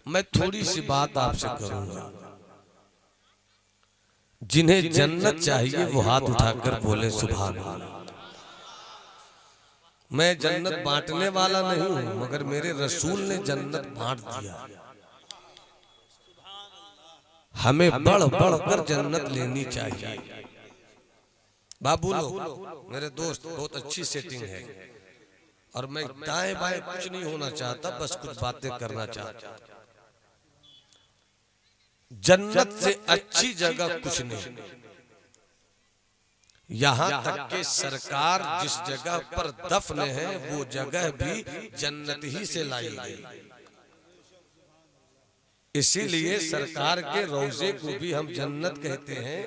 मैं थोड़ी सी बात आपसे करूंगा। जिन्हें जन्नत चाहिए वो हाथ उठाकर बोले सुभान अल्लाह। मैं जन्नत बांटने वाला नहीं हूं, मगर मेरे रसूल ने जन्नत बांट दिया। हमें बढ़ बढ़ कर जन्नत लेनी चाहिए। बाबू लोग, मेरे दोस्त, बहुत अच्छी सेटिंग है और मैं दाएं बाएं कुछ नहीं होना चाहता, बस कुछ बातें करना चाहता। जन्नत से अच्छी जगह कुछ नहीं। यहाँ तक के सरकार जिस जगह पर दफन है वो जगह भी जन्नत ही से लाई गई। इसीलिए सरकार के रोजे को भी हम जन्नत कहते हैं।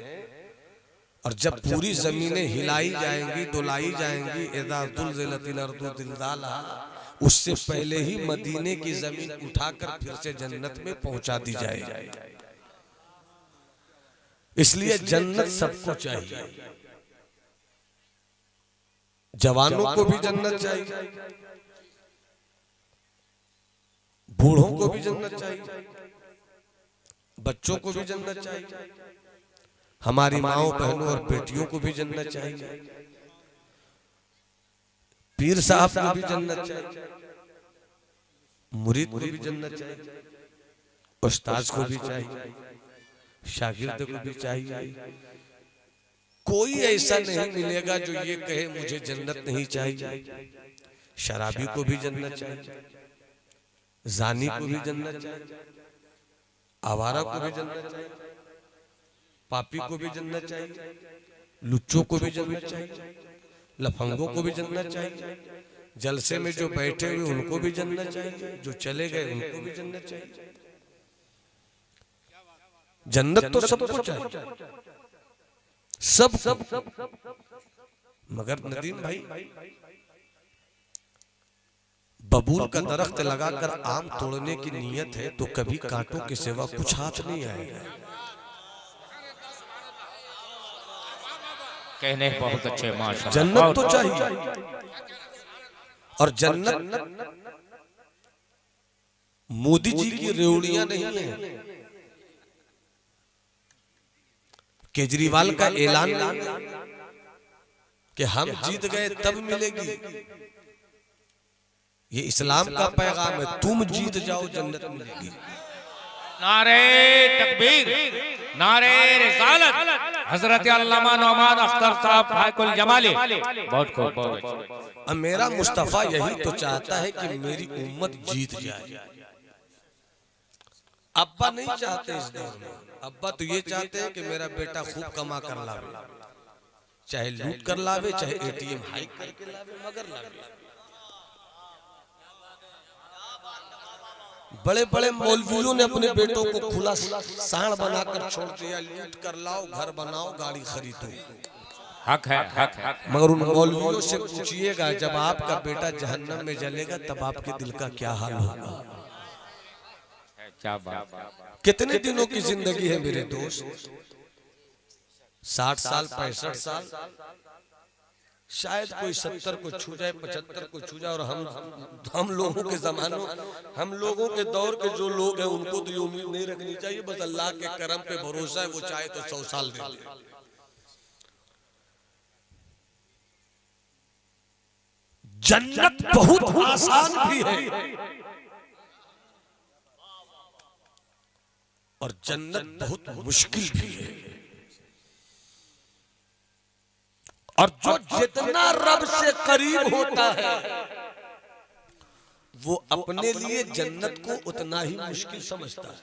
और जब पूरी जमीनें हिलाई जाएंगी, दुलाई जाएंगी, इज़ा ज़ुलज़िलतिल अर्दु ज़िलज़ालहा, उससे पहले ही मदीने की जमीन उठाकर फिर से जन्नत में पहुंचा दी जाएगी। इसलिए जन्नत सबको चाहिए। जवानों को भी जन्नत चाहिए, बूढ़ों को भी जन्नत चाहिए, बच्चों को भी जन्नत चाहिए, हमारी माओ बहनों और बेटियों को भी जन्नत चाहिए, पीर साहब को भी जन्नत चाहिए, मुरीद को भी जन्नत चाहिए, उस्ताद को भी चाहिए, शागिर्द को भी चाहिए। कोई ऐसा नहीं मिलेगा जो ये कहे मुझे जन्नत नहीं चाहिए। शराबी को भी जन्नत चाहिए, जानी को भी जन्नत चाहिए, आवारा को भी जन्नत चाहिए, पापी को भी जन्नत चाहिए, लुच्चों को भी जन्नत चाहिए, लफंगों को भी जन्नत चाहिए, जलसे में जो बैठे हुए उनको भी जन्नत चाहिए, जो चले गए उनको भी जन्नत चाहिए। जन्नत तो सबको चाहिए, सब। मगर नदीम भाई, बबूल का दरख्त लगाकर आम तोड़ने की नीयत है तो कभी कांटों के सिवा कुछ हाथ नहीं आएगा। कहने बहुत अच्छे माशाअल्लाह। जन्नत तो चाहिए। और जन्नत मोदी जी की रेवड़ियां नहीं है, केजरीवाल का ऐलान कि हम जीत गए तब मिलेगी। ये इस्लाम का पैगाम है, तुम जीत जाओ जन्नत मिलेगी। नारे तकबीर, नारे रिसालत, हजरत अल्लामा नौमान अख्तर साहब फाइकुल जमाली। बहुत खूब, बहुत अच्छा। अब मेरा मुस्तफा यही तो चाहता है कि मेरी उम्मत जीत जाए। अब्बा नहीं चाहते इस दौर में। अब्बा तो ये चाहते हैं कि मेरा बेटा खूब कमा कर लावे, चाहे लूट कर लावे, चाहे एटीएम हाइक करके लावे, मगर लावे। बड़े बड़े मौलवियों ने अपने बेटों को खुला सांड बनाकर छोड़ दिया, लूट कर लाओ, घर बनाओ, गाड़ी खरीदो। हक है, हक है। मगर उन मौलवियों से पूछिएगा, जब आपका बेटा जहन्नम में जलेगा तब आपके दिल का क्या हाल होगा? क्या बात। कितने दिनों की जिंदगी है मेरे दोस्त? 60 साल, 65 साल, शायद कोई 70 को छू जाए, 75 को छू जाए। और हम लोगों के जमानों, हम लोगों के दौर के जो लोग हैं उनको तो ये उम्मीद नहीं रखनी चाहिए, बस अल्लाह के करम पे भरोसा है, वो चाहे तो 100 साल दे दे। जन्नत बहुत आसान भी है और जन्नत बहुत मुश्किल भी है। और जो जितना रब से करीब होता है वो अपने लिए जन्नत को उतना ही मुश्किल समझता है।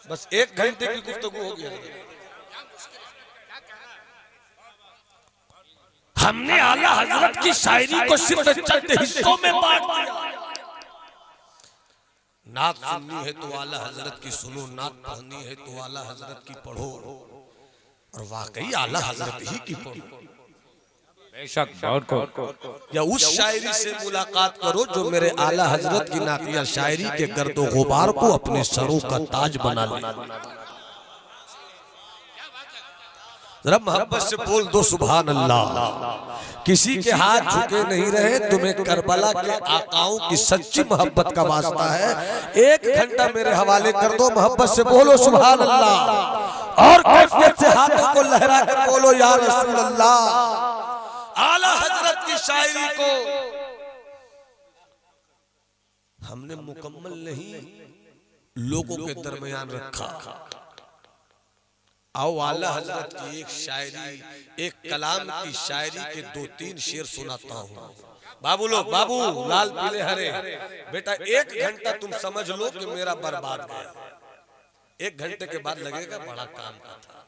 बस 1 घंटे की गुफ्तगू हो गया। हमने आला हजरत की शायरी को सिर्फ चंद हिस्सों में बांट दिया। नात सुननी है तो आला हजरत की सुनो, नात पढ़नी है तो आला हजरत की पढ़ो, और वाकई आला हजरत ही की पढ़ो। बेशक। या उस शायरी से मुलाकात करो जो मेरे आला हजरत की नातिया शायरी के गर्दो गुबार को अपने सरों का ताज बना ले। जरा मोहब्बत से बोल दो सुभान अल्लाह। किसी के हाथ झुके नहीं रहे, तुम्हें करबला के आकाओं की सच्ची मोहब्बत का वास्ता है। 1 घंटा मेरे हवाले कर दो, मोहब्बत से बोलो सुभान अल्लाह और कैफियत से हाथों को लहरा कर बोलो या रसूल अल्लाह। आला हजरत की शायरी को हमने मुकम्मल नहीं लोगों के दरमियान रखा। आओ आला हजरत की एक शायरी, एक कलाम की शायरी के 2-3 शेर सुनाता हूँ। बाबू लोग, बाबू लाल पीले हरे, बेटा 1 घंटा तुम समझ लो कि मेरा बर्बाद गया। 1 घंटे के बाद लगेगा बड़ा काम का था।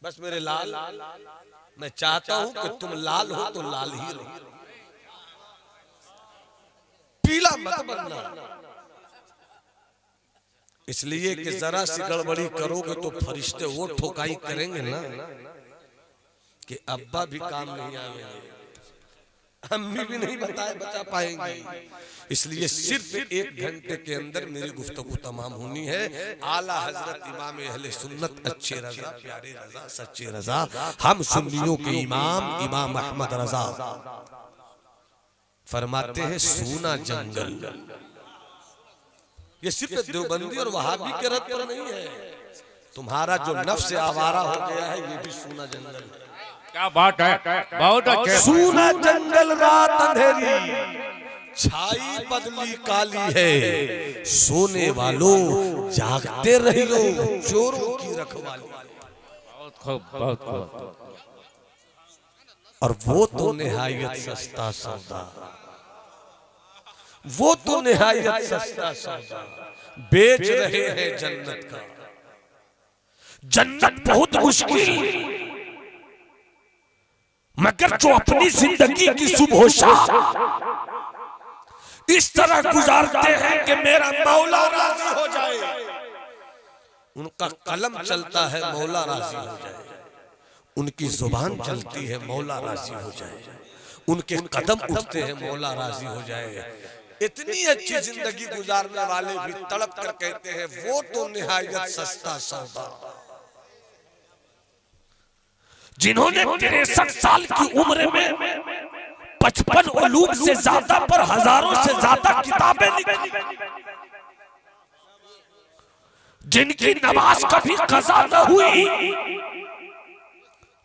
बस मेरे लाल, मैं चाहता हूं कि तुम लाल हो तो लाल ही रहो, पीला मत बनना। इसलिए कि जरा सी गड़बड़ी करोगे तो फरिश्ते वो ठोकाई करेंगे ना कि अब्बा भी काम नहीं आएंगे, अम्मी भी नहीं बचा पाएंगी। इसलिए सिर्फ 1 घंटे के अंदर मेरी गुफ्तगू तमाम होनी है। आला हजरत इमाम अहले सुन्नत अच्छे रजा, प्यारे रजा, सच्चे रजा, हम सुन्नियों के इमाम इमाम अहमद रजा फरमाते हैं सूना जंगल। ये सिर्फ देवबंदी और वहाबी के रद पर नहीं है, तुम्हारा जो नफ्स आवारा हो गया है ये भी सूना जंगल है। क्या बात है, बहुत अच्छे। सूना जंगल रात अंधेरी, छाई बदली काली है, सोने वालों जागते रहियो, चोरों की रखवाली। बहुत खूब, बहुत खूब। और वो तो निहायत सस्ता सौदा, वो तो निहायत सस्ता सौदा, बेच रहे हैं जन्नत का। जन्नत बहुत मुश्किल, मगर जो अपनी जिंदगी की सुबह इस तरह गुजारते हैं कि मेरा मौला राजी हो जाए। उनका कलम चलता है मौला राजी हो जाए, उनकी जुबान चलती है मौला राजी हो जाए, उनके कदम उठते हैं मौला राजी हो जाए। इतनी अच्छी जिंदगी गुजारने वाले भी तड़प कर कहते हैं वो तो निहायत सस्ता सौदा। जिन्होंने 63 साल की उम्र में 55 उलूम से ज्यादा पर हजारों से ज्यादा किताबें लिखी, जिनकी नमाज कभी कज़ा न हुई,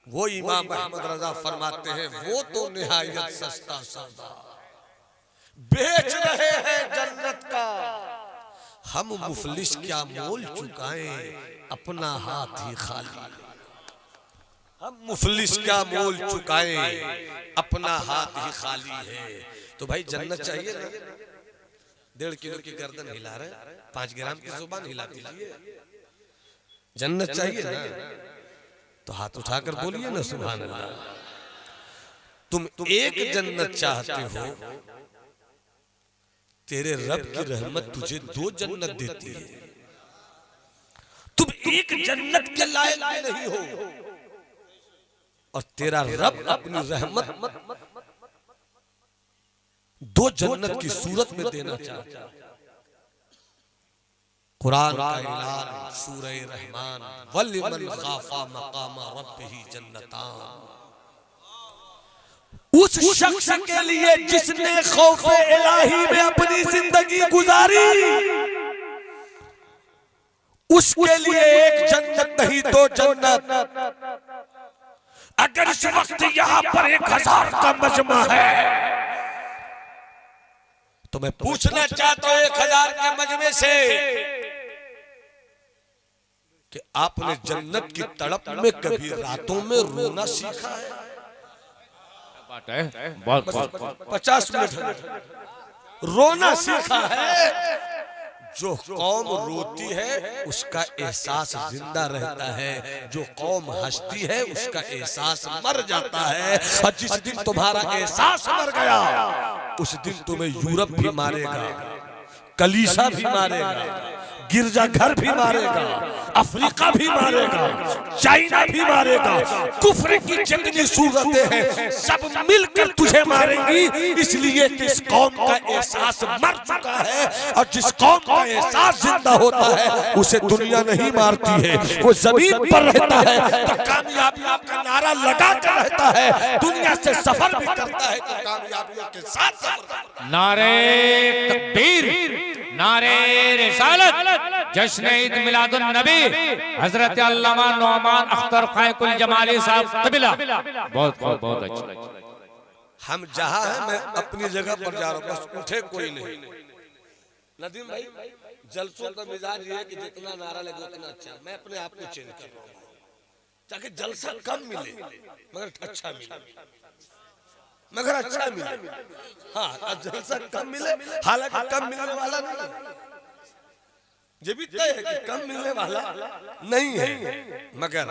वो इमाम अहमद रजा फरमाते हैं वो तो निहायत सस्ता सौदा, बेच रहे हैं जन्नत का। हम मुफलिस क्या मोल चुकाएं, अपना हाथ ही खाली। हम मुफलिस क्या मोल चुकाएं, अपना हाथ ही खाली है। तो भाई जन्नत चाहिए ना, 1.5 किलो की गर्दन हिला रहे, 5 ग्राम की जुबान हिला दीजिए। जन्नत चाहिए ना तो हाथ उठाकर बोलिए ना सुभान अल्लाह। तुम एक जन्नत चाहते हो, तेरे रब की रहमत तुझे 2 जन्नत देती है। तुम एक जन्नत के लायक नहीं हो और तेरा रब अपनी रहमत 2 जन्नत की सूरत में देना चाहता है। कुरान का ऐलान सूरह रहमान, वलिमन खाफा मकाम रब्बिही जन्नतान, उस शख्स के लिए जिसने खौफे इलाही में अपनी जिंदगी गुजारी, उसके लिए एक जन्नत नहीं 2 जन्नत। अगर इस वक्त यहाँ पर 1000 का मजमा है तो मैं पूछना चाहता हूँ 1000 के मजमे से कि आपने जन्नत की तड़प में कभी रातों में रोना सीखा है? बात है, बहुत 50 मिनट रोना सीखा है। जो कौम रोती है उसका एहसास जिंदा रहता है, जो कौम हंसती है उसका एहसास मर जाता है। और जिस दिन तुम्हारा एहसास मर गया उस दिन तुम्हें यूरोप भी मारेगा, कलीसा भी मारेगा, गिरजाघर भी मारेगा, अफ्रीका भी मारेगा, चाइना भी मारेगा, कुफ्र की जितनी सूरतें हैं सब मिलकर तुझे मारेंगी, इसलिए कि इस कौम का एहसास मर चुका है और जिस कौम का एहसास जिंदा होता है उसे दुनिया नहीं मारती है। वो जमीन पर रहता है तो कामयाबियों का नारा लगा कर रहता है, दुनिया से सफर भी करता है तो कामयाबियों के साथ सफर करता है। नारे तकबीर, नारे रिसालत, जश्न ईद मिलादुन नबी हजरत अल्लामा नौमान अख्तर फायकुल जमाली साहब कबिला। बहुत अच्छा। हम जहां हैं, मैं अपनी जगह पर जा रहा हूं, बस उठे कोई नहीं। नदीम भाई, जलसों का मिजाज ये है कि जितना नारा लगे उतना अच्छा। मैं अपने आप को चेंज कर रहा हूं ताकि जलसा कम मिले मगर अच्छा मिले, मगर अच्छा मिले। हाँ, जलसा कम मिले, हालांकि कम मिलने वाला नहीं, ये भी तय है कि कम मिलने वाला नहीं है, मगर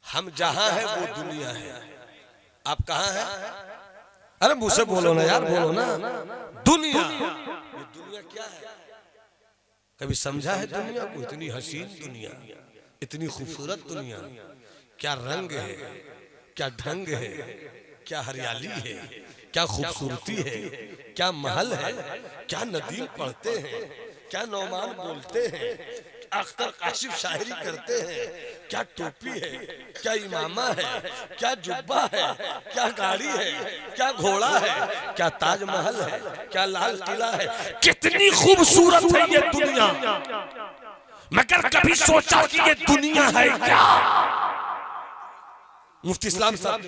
हम जहां हैं वो दुनिया है। आप कहां हैं? अरे मुझसे बोलो ना यार, बोलो ना। दुनिया, ये दुनिया क्या है? कभी समझा है दुनिया को? इतनी हसीन दुनिया, इतनी खूबसूरत दुनिया, क्या रंग है, क्या ढंग है, क्या हरियाली है, क्या खूबसूरती है, क्या महल है, क्या नदीम पढ़ते हैं, क्या नौमान बोलते हैं, अख्तर काशिफ शायरी करते हैं, क्या टोपी है, क्या इमामा है, क्या जुब्बा है, क्या गाड़ी है, क्या घोड़ा है, क्या ताजमहल है, क्या लाल किला है। कितनी खूबसूरत है ये दुनिया, मगर कभी सोचा कि ये दुनिया है क्या? मुफ्ती इस्लाम साहब,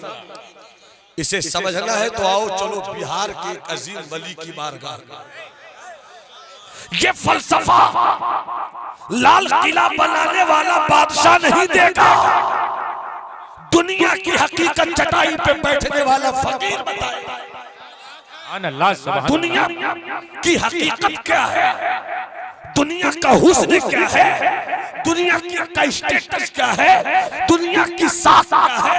इसे समझना है तो आओ चलो बिहार के अजीम वली की बारगाह। ये फलसफा लाल किला बनाने वाला बादशाह नहीं देगा, दुनिया की हकीकत चटाई पे बैठने वाला फकीर बताएगा। दुनिया की हकीकत क्या है, दुनिया का हुस्न क्या है, दुनिया का स्टेटस क्या है, दुनिया की साख क्या है,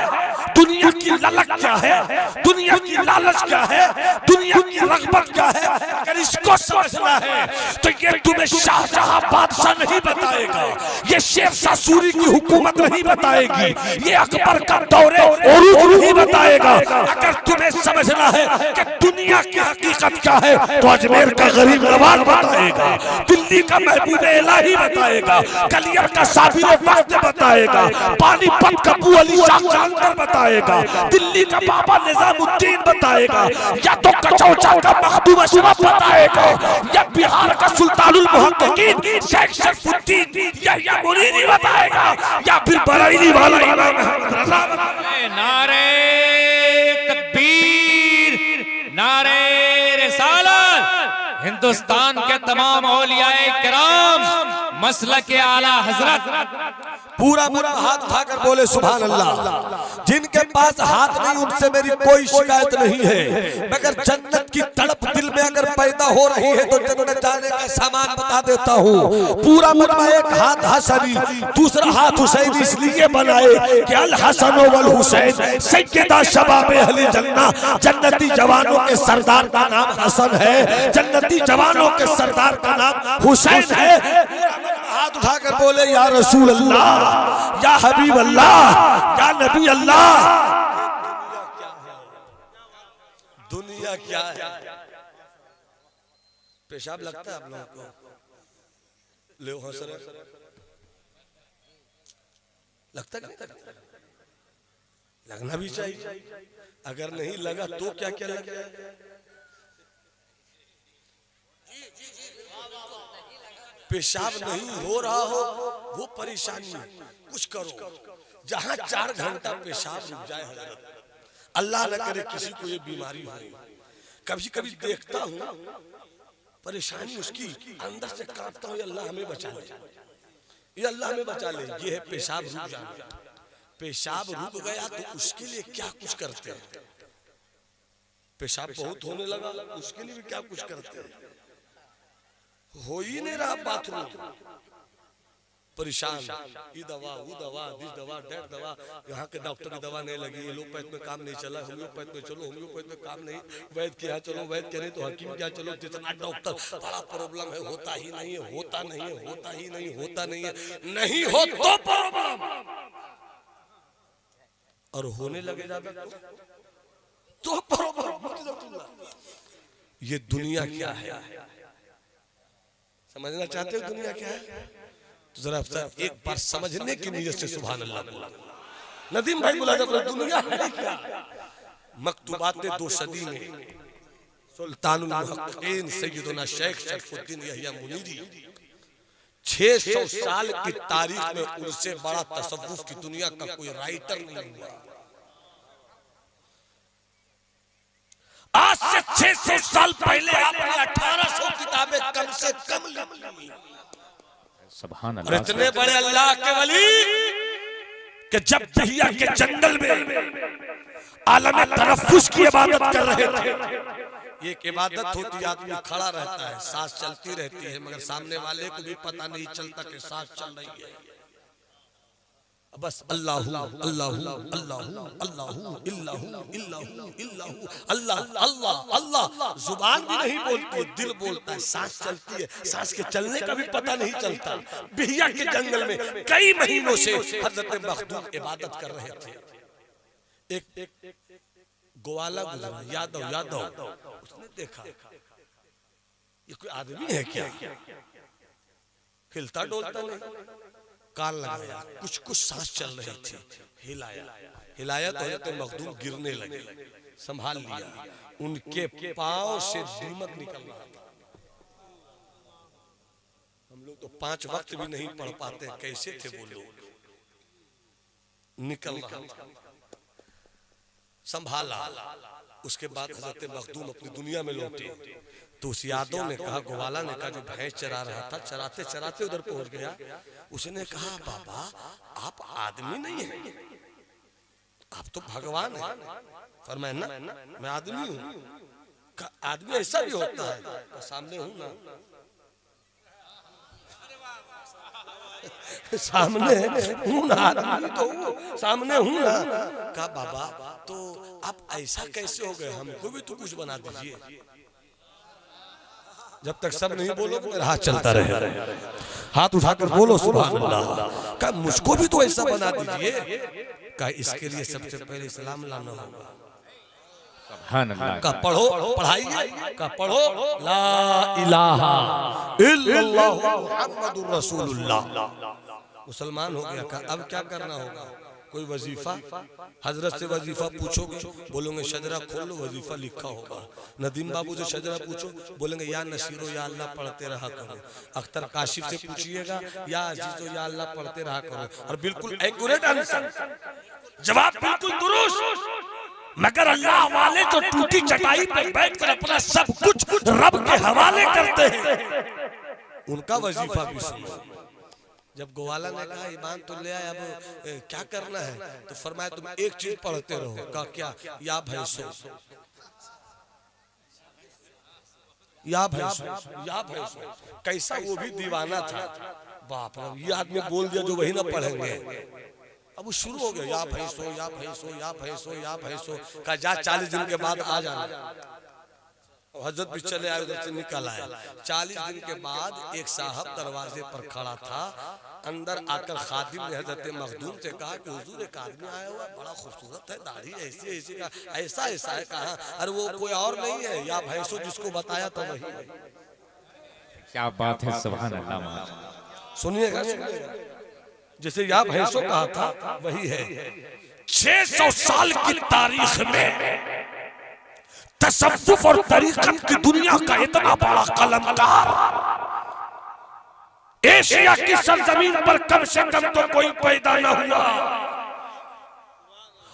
दुनिया की ललक क्या है, दुनिया की लालच क्या है, दुनिया की रग़बत क्या है। अगर इसको समझना है तो ये तुम्हें शाहजहां बादशाह नहीं बताएगा, ये शेर शाह सूरी की हुकूमत नहीं बताएगी, ये अकबर का दौरे उरूज नहीं बताएगा। अगर तुम्हें समझना है कि दुनिया की हकीकत क्या है तो अजमेर का गरीब नवाज बताएगा, दिल्ली का महबूब इलाही बताएगा, कलियर का साबिर वक्त बताएगा, पानीपत का अबू अली शाह कलंदर बताएगा, दिल्ली का बाबा निजामुद्दीन बताएगा, या तो कचौचा का मखदूम अशरफ बताएगा, या बिहार का सुल्तानुल मुहक्किकीन शेख शरफुद्दीन या मुरीदी बताएगा, या फिर बरेली वाला इमाम अहमद रज़ा बताएगा। नारे तकबीर, नारे रिसालत, हिंदुस्तान के तमाम औलियाए किराम, मसलक आला हजरत पूरा मन हाथ उठाकर बोले सुभान अल्लाह। जिनके पास हाथ नहीं उनसे मेरी कोई शिकायत नहीं है, मगर जन्नत की तड़प दिल में अगर पैदा हो रही है तो जन्नत जाने का सामान बता देता हूँ। पूरा मन में एक हाथ हसनी, दूसरा हाथ हुसैन इसलिए बनाए कि अल हसन वल हुसैन सैयदा शबाब अहले जन्नह, जन्नती जवानों के सरदार का नाम हसन है, जन्नती जवानों के सरदार का नाम हुसैन है। हाथ उठाकर बोले या रसूल अल्लाह, या हबीब अल्लाह, या नबी अल्लाह। दुनिया क्या है? पेशाब लगता है आप लोगों को? ले हौसला लगता है? लगना भी चाहिए, अगर नहीं लगा तो क्या क्या लग जाएगा। पेशाब नहीं हो रहा हो वो परेशानी, कुछ करो। जहां 4 घंटा पेशाब रुक जाए हजरत, अल्लाह न करे किसी को ये बीमारी हो। कभी कभी देखता हूँ परेशानी उसकी अंदर से कांपता हूँ, अल्लाह हमें बचा ले, ये अल्लाह हमें बचा ले। ये है पेशाब रुक जाना। पेशाब रुक गया तो उसके लिए क्या कुछ करते हैं। पेशाब बहुत होने लगा, उसके लिए भी क्या कुछ करते हैं। हो ही नहीं रहा बाथरूम, परेशान, ये दवा वो दवा दिस दवा डेट दवा, यहाँ के डॉक्टर की दवा नहीं लगी, एलोपैथ में काम नहीं चला, होम्योपैथ में चलो होम्योपैथ में काम नहीं, वैद्य के यहाँ चलो वैद्य के नहीं तो हकीम के यहाँ चलो, जितना डॉक्टर, बड़ा प्रॉब्लम है, होता ही नहीं है, होता नहीं है, होता ही नहीं, होता नहीं है, नहीं हो तो प्रॉब्लम, और होने लगे जाता तो प्रॉब्लम। ये दुनिया क्या है, समझना चाहते हो दुनिया क्या है? तो जरा एक बार समझने की नीयत से सुभान अल्लाह बोला। नदीम भाई बोला जब दुनिया है क्या? मकतूबात 2 सदी में सुल्तानुल मुहक्किकीन सैयदना शेख शरफुद्दीन यहिया मुनीरी 600 साल की तारीख में उनसे बड़ा तसव्वुफ की दुनिया का कोई राइटर नहीं हुआ। आज से 600 साल पहले आपने 1800 किताबें कम से कम लिखी। सुभान अल्लाह। इतने बड़े अल्लाह के वली कि जब दहिया के जंगल में आलम तनफ्फुस की इबादत कर रहे थे। एक इबादत होती है, आदमी खड़ा रहता है, सांस चलती रहती है, मगर सामने वाले को भी पता नहीं चलता कि सांस चल रही है। बस अल्लाह अल्लाह अल्लाह अल्लाह इल्लाहु इल्लाहु इल्लाहु अल्लाह अल्लाह अल्लाह। जुबान भी नहीं बोलती, दिल बोलता है, सांस चलती है, सांस के चलने का भी पता नहीं चलता। बिहिया के जंगल में कई महीनों से हजरत मखदूम इबादत कर रहे थे। एक ग्वाला गुजरा, यादव, उसने देखा ये कोई आदमी है क्या, हिलता डोलता नहीं, कान लगाया, कुछ सांस चल रही थी, हिलाया तो हजरत मखदूम गिरने लगे, संभाल लिया, उनके पांव से दीमक निकल रहा था। हम लोग तो 5 वक्त भी नहीं पढ़ पाते, कैसे थे वो लोग, निकल रहा था, संभाला। उसके बाद हजरत मखदूम अपनी दुनिया में लौटे तो उस यादव ने कहा, ग्वाला ने कहा जो भैंस चरा रहा था, चराते चराते उधर पहुंच गया, उसने कहा बाबा आप आदमी नहीं हैं, आप तो भगवान हैं। फरमाया ना मैं आदमी हूँ। आदमी ऐसा भी होता है, तो सामने हूँ ना, सामने हूँ ना, आदमी तो हूँ, सामने हूँ ना। कहा बाबा तो आप ऐसा कैसे हो गए, हमको भी तो कुछ बना दीजिए। जब तक सब नहीं बोलोगे मेरा हाथ चलता रहे, हाथ उठाकर बोलो सुभान अल्लाह। कहा मुझको भी तो ऐसा बना दीजिए। कहा इसके लिए सबसे पहले इस्लाम लाना होगा। सुभान अल्लाह। का पढ़ो, पढ़ाइए, का पढ़ो ला इलाहा इल्लल्लाह मुहम्मदुर रसूलुल्लाह। मुसलमान हो गया। का अब क्या करना होगा, कोई वजीफा, हजरत से वजीफा पूछोगे, बोलोगे शजरा खोल लो, वजीफा लिखा होगा। नदीम बाबू से शजरा पूछो, बोलेंगे या नसीरो या अल्लाह पढ़ते रहा करो। अख्तर काशिफ से पूछिएगा, या अजीजो या अल्लाह पढ़ते रहा करो। और बिल्कुल एक्यूरेट आंसर, जवाब बिल्कुल दुरुस्त। मगर अल्लाह वाले जो टूटी चटाई पर बैठकर अपना सब कुछ रब के हवाले करते हैं, उनका वजीफा भी सुनो। जब ग्वाला ने कहा ईमान तो ले आए, अब क्या करना है, तो फरमाया तुम एक चीज पढ़ते रहो। कहा क्या, या भैंसो, या भैंसो, या भैंसो। कैसा वो भी दीवाना था, बाप रे, ये आदमी बोल दिया जो वही ना पढ़ेंगे। अब वो शुरू हो गया, या भैंसो या भैंसो या भैंसो या भैंसो। कहा जा 40 दिन के बाद आ जाना। हजरत भी चले आए, उधर से निकल आए। 40 दिन के बाद एक साहब दरवाजे पर खड़ा था, अंदर आकर खादिम ने हजरत मखदूम से कहा कि हुजूर एक आदमी आया हुआ, बड़ा खूबसूरत है, दाढ़ी ऐसी ऐसी का, ऐसा ऐसा है। कहा अरे वो कोई और नहीं है, या भैंसो जिसको बताया था वही। क्या बात है, सुभान अल्लाह। सुनिएगा, जैसे या भैंसो कहा था वही है। 600 साल की तारीख में तसव्वुफ और तरीक़त की दुनिया का इतना बड़ा कलमकार एशिया की सरजमीन पर कम से कम तो कोई पैदा न हुआ।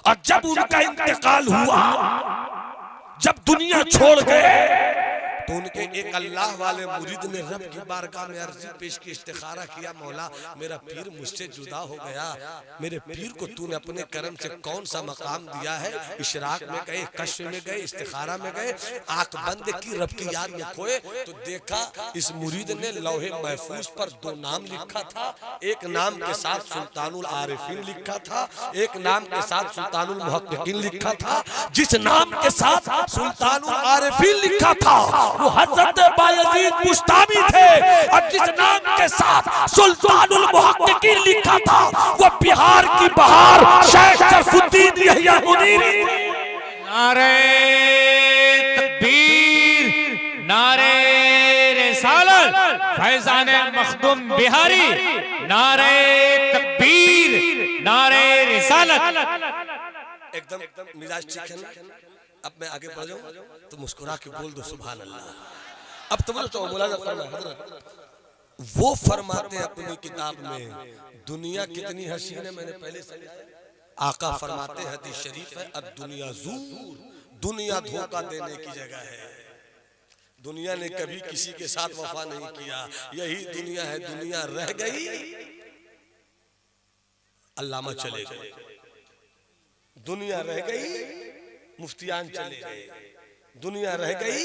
और जब उनका इंतकाल हुआ, जब दुनिया छोड़ गए, तो उनके एक अल्लाह वाले मुरीद ने रब की बारगाह में अर्जी पेश की, इस्तिखारा किया, मौला मेरा पीर मुझसे जुदा हो गया, मेरे पीर को तूने अपने करम से कौन सा मकाम दिया है। इशराक में गए, कश्फ में गए, इस्तिखारा में गए, आंख बंद की, रब की याद में खोए तो देखा इस मुरीद ने लौहे महफूज पर 2 नाम लिखा था। एक नाम के साथ सुल्तानुल आरिफीन लिखा था, एक नाम के साथ सुल्तानुल मुहक्किकीन लिखा था। जिस नाम के साथ सुल्तानुल आरिफीन लिखा था वो हजरत बायजीद बुस्तामी थे, और जिस नाम के साथ सुल्तानुल मुहक्किकीन लिखा था वो बिहार की बहार शेख शरफुद्दीन यहिया मुनीरी। नारे तकबीर, नारे रिसालत, फैजान मखदूम बिहारी, नारे तकबीर, नारे रिसालत। एकदम मिजाज ठीक है ना। अब मैं आगे बढ़ जाऊं तो मुस्कुरा के बोल दो सुभान अल्लाह। अब तो मौलाना हजरत वो फरमाते हैं अपनी किताब में, दुनिया कितनी हसीन है, मैंने पहले समझाया। आका फरमाते हैं, हदीस शरीफ है, अब दुनिया ज़ूर, दुनिया धोखा देने की जगह है। दुनिया ने कभी किसी के साथ वफा नहीं किया, यही दुनिया है। दुनिया रह गई, अल्लामा चले गए, दुनिया रह गई, मुफ्तियान चले गए, दुनिया रह गई,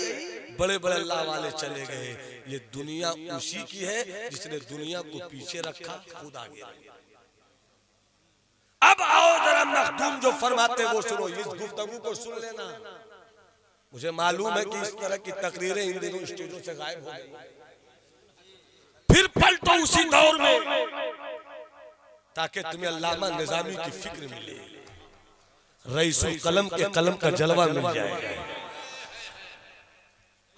बड़े बड़े अल्लाह वाले चले गए। ये दुनिया उसी की है जिसने दुनिया को पीछे रखा, खुद आगे। अब आओ जरा मखदूम जो फरमाते वो सुनो, इस गुफ्तगू को सुन लेना। मुझे मालूम है कि इस तरह की तकरीरें इन दिनों स्टेजों से गायब हो गई, फिर पलटो उसी दौर में ताकि तुम्हें अल्लामा निजामी की फिक्र मिले, रईसुल कलम के कलम का जलवा मिल जाए,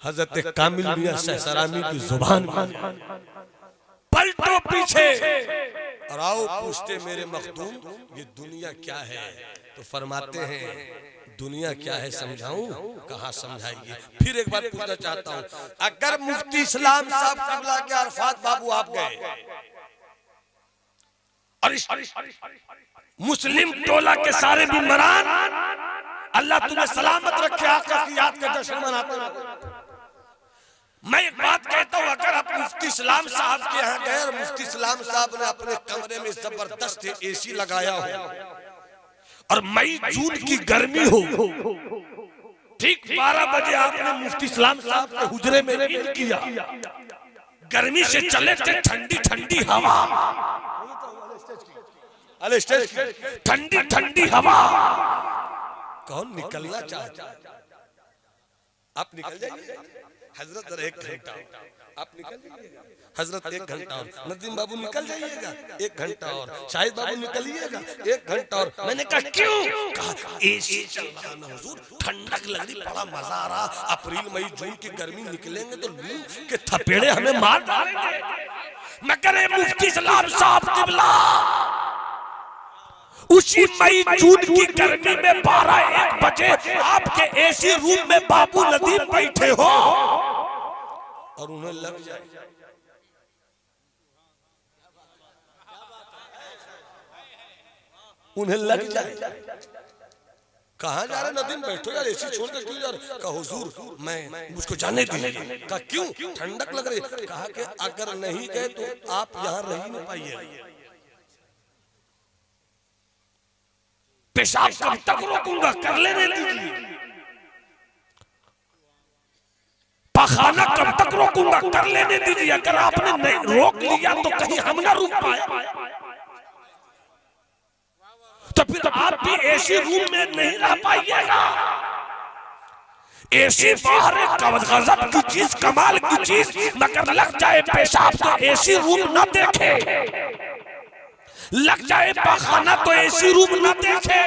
हजरत कामिल मियां सहसरामी की जुबान मिल जाए। पलटो पीछे और आओ पूछते मेरे मखदूम ये दुनिया क्या है। तो फरमाते हैं दुनिया क्या है समझाऊं, कहाँ समझाइए। फिर एक बार पूछना चाहता हूँ, अगर मुफ्ती इस्लाम साहब क़िबला के अरफात बाबू आप गए और मुस्लिम टोला के सारे बिमरान अल्लाह तुम्हें सलामत रखे आका की याद का जश्न मनाते हैं। मैं एक बात कहता हूँ, अगर आप मुफ्ती इस्लाम साहब के यहाँ गए और मुफ्ती इस्लाम साहब ने अपने कमरे में जबरदस्त एसी लगाया हो और मई जून की गर्मी हो, ठीक 12 बजे आपने मुफ्ती इस्लाम साहब के हुजरे में इन किया, गर्मी से चले थे ठंडी ठंडी हवा, ठंडी ठंडी हवा, कौन निकलना चाहता? आप निकल जाइए हजरत, 1 घंटा आप निकल जाइएगा हजरत, 1 घंटा और नदीम बाबू निकल जाइएगा 1 घंटा और शाहिद बाबू निकलिएगा 1 घंटा और। मैंने कहा क्यों? कहा एसी चल रहा ना हुजूर, ठंडक लग रही, बड़ा मजा आ रहा, अप्रैल मई जून की गर्मी निकलेंगे तो लू के थपेड़े हमें मार डालेंगे। मैं करे मुफ्ती इस्लाम साहब क़िबला उसी मई जून की गर्मी में 12-1 बजे आपके एसी रूम में बाबू नदीम बैठे हो और उन्हें लग जाए, उन्हें लग जाए, कहाँ जा रहे नदीम, बैठो यार एसी छोड़ के क्यों जा रहे? कहा हुजूर मैं मुझको जाने दीजिए। कहा क्यों? ठंडक लग रही। कहा कि अगर नहीं गए तो आप यहाँ रह ही नहीं पाइए। पेशाब कब तक रोकूंगा, कर लेने दीजिए। पखाना कब तक रोकूंगा, कर लेने दीजिए। अगर आपने नहीं रोक लिया तो कहीं हम ना रुक पाए, तो फिर आप भी एसी रूम में नहीं रह पाइएगा। एसी बाहर एक गजब की चीज, कमाल की चीज, मगर लग जाए पेशाब तो एसी रूम ना देखे, लग जाए पखाना तो एसी रूम न देखे।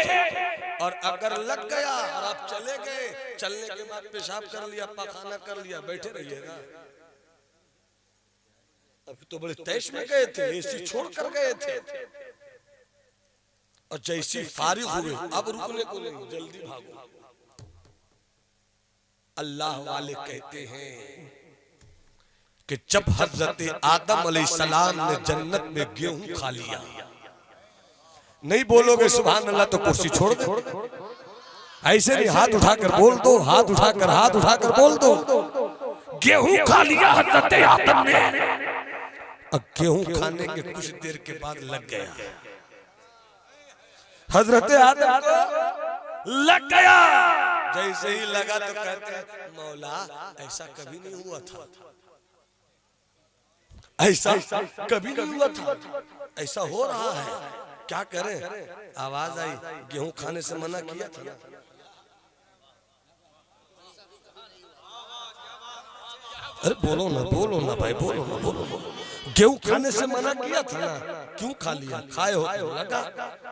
और अगर लग गया और आप चले गए, चलने के बाद पेशाब कर लिया, पखाना कर लिया, बैठे रहिएगा। अभी तो बड़े तैश में गए थे, एसी छोड़ कर गए थे, और जैसी फारिग हुए अब रुकने को नहीं, जल्दी भागो। अल्लाह वाले कहते हैं कि जब हजरत आदम अलैहिस्सलाम ने जन्नत में गेहूं खा लिया, नहीं बोलोगे सुभान अल्लाह तो कुर्सी छोड़ दो, ऐसे नहीं हाथ उठाकर बोल दो, हाथ उठाकर बोल दो। गेहूं खा लिया हजरत आदम ने, और गेहूं खाने के कुछ देर के बाद लग गया, हजरत आदम को लग गया। जैसे ही लगा तो कहते हैं मौला ऐसा कभी नहीं हुआ था, ऐसा कभी नहीं हुआ था, ऐसा हो रहा है, क्या करें? आवाज आई गेहूं खाने से मना किया था ना। अरे बोलो ना भाई, बोलो ना। गेहूं खाने से मना किया था ना, क्यों खा लिया? खाए हो लगा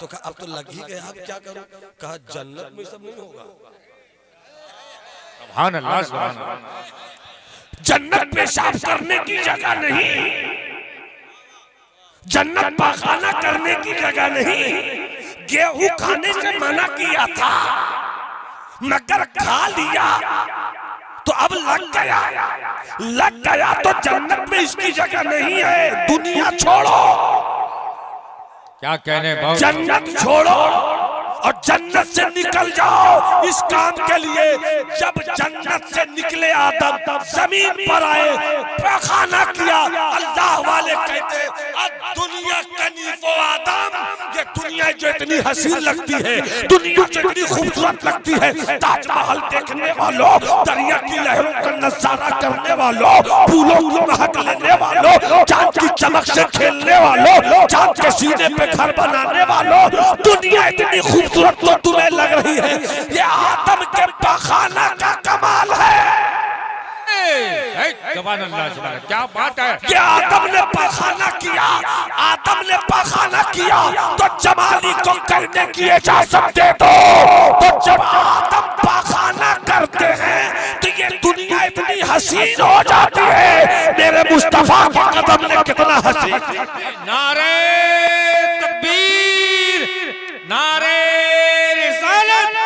तो कहा अब तो लग ही गया, अब क्या करूं? कहा जन्नत में सब नहीं होगा। सुभान अल्लाह, सुभान अल्लाह। जन्नत पेशाब करने की जगह नहीं, जन्नत पाखाना करने की जगह नहीं। गेहूं खाने से मना किया था, मगर खा लिया तो अब लग गया तो जन्नत में इसकी जगह नहीं है। दुनिया छोड़ो, क्या कहने, बहुत जन्नत छोड़ो और जन्नत से निकल जाओ इस काम के लिए। जब जन्नत से निकले आदम जमीन पर आए, पाखाना किया, अल्लाह वाले कहते दुनिया कनीफो आदम, ये दुनिया जो इतनी हसीन लगती है, दुनिया जो इतनी खूबसूरत लगती है, ताजमहल देखने वालों, दरिया की लहरों का नजारा करने वालों, फूलों की महक लेने वालों, चांद की चमक से खेलने वालों, चांद के सीने पे घर बनाने वालों, दुनिया इतनी खूबसूरत तो तुम्हें लग रही है, ये आदम के पाखाना का कमाल है। सुभान अल्लाह, सुभान अल्लाह, क्या बात है। ये आदम ने पाखाना किया, आदम ने पाखाना किया तो जमाली को करने की इजाजत दे दो। तो जब आदम पाखाना करते हैं तो ये दुनिया इतनी हसीन हो जाती है। मेरे मुस्तफा के कदम ने कितना हसीन। नारे तकबीर, नारे रिसालत,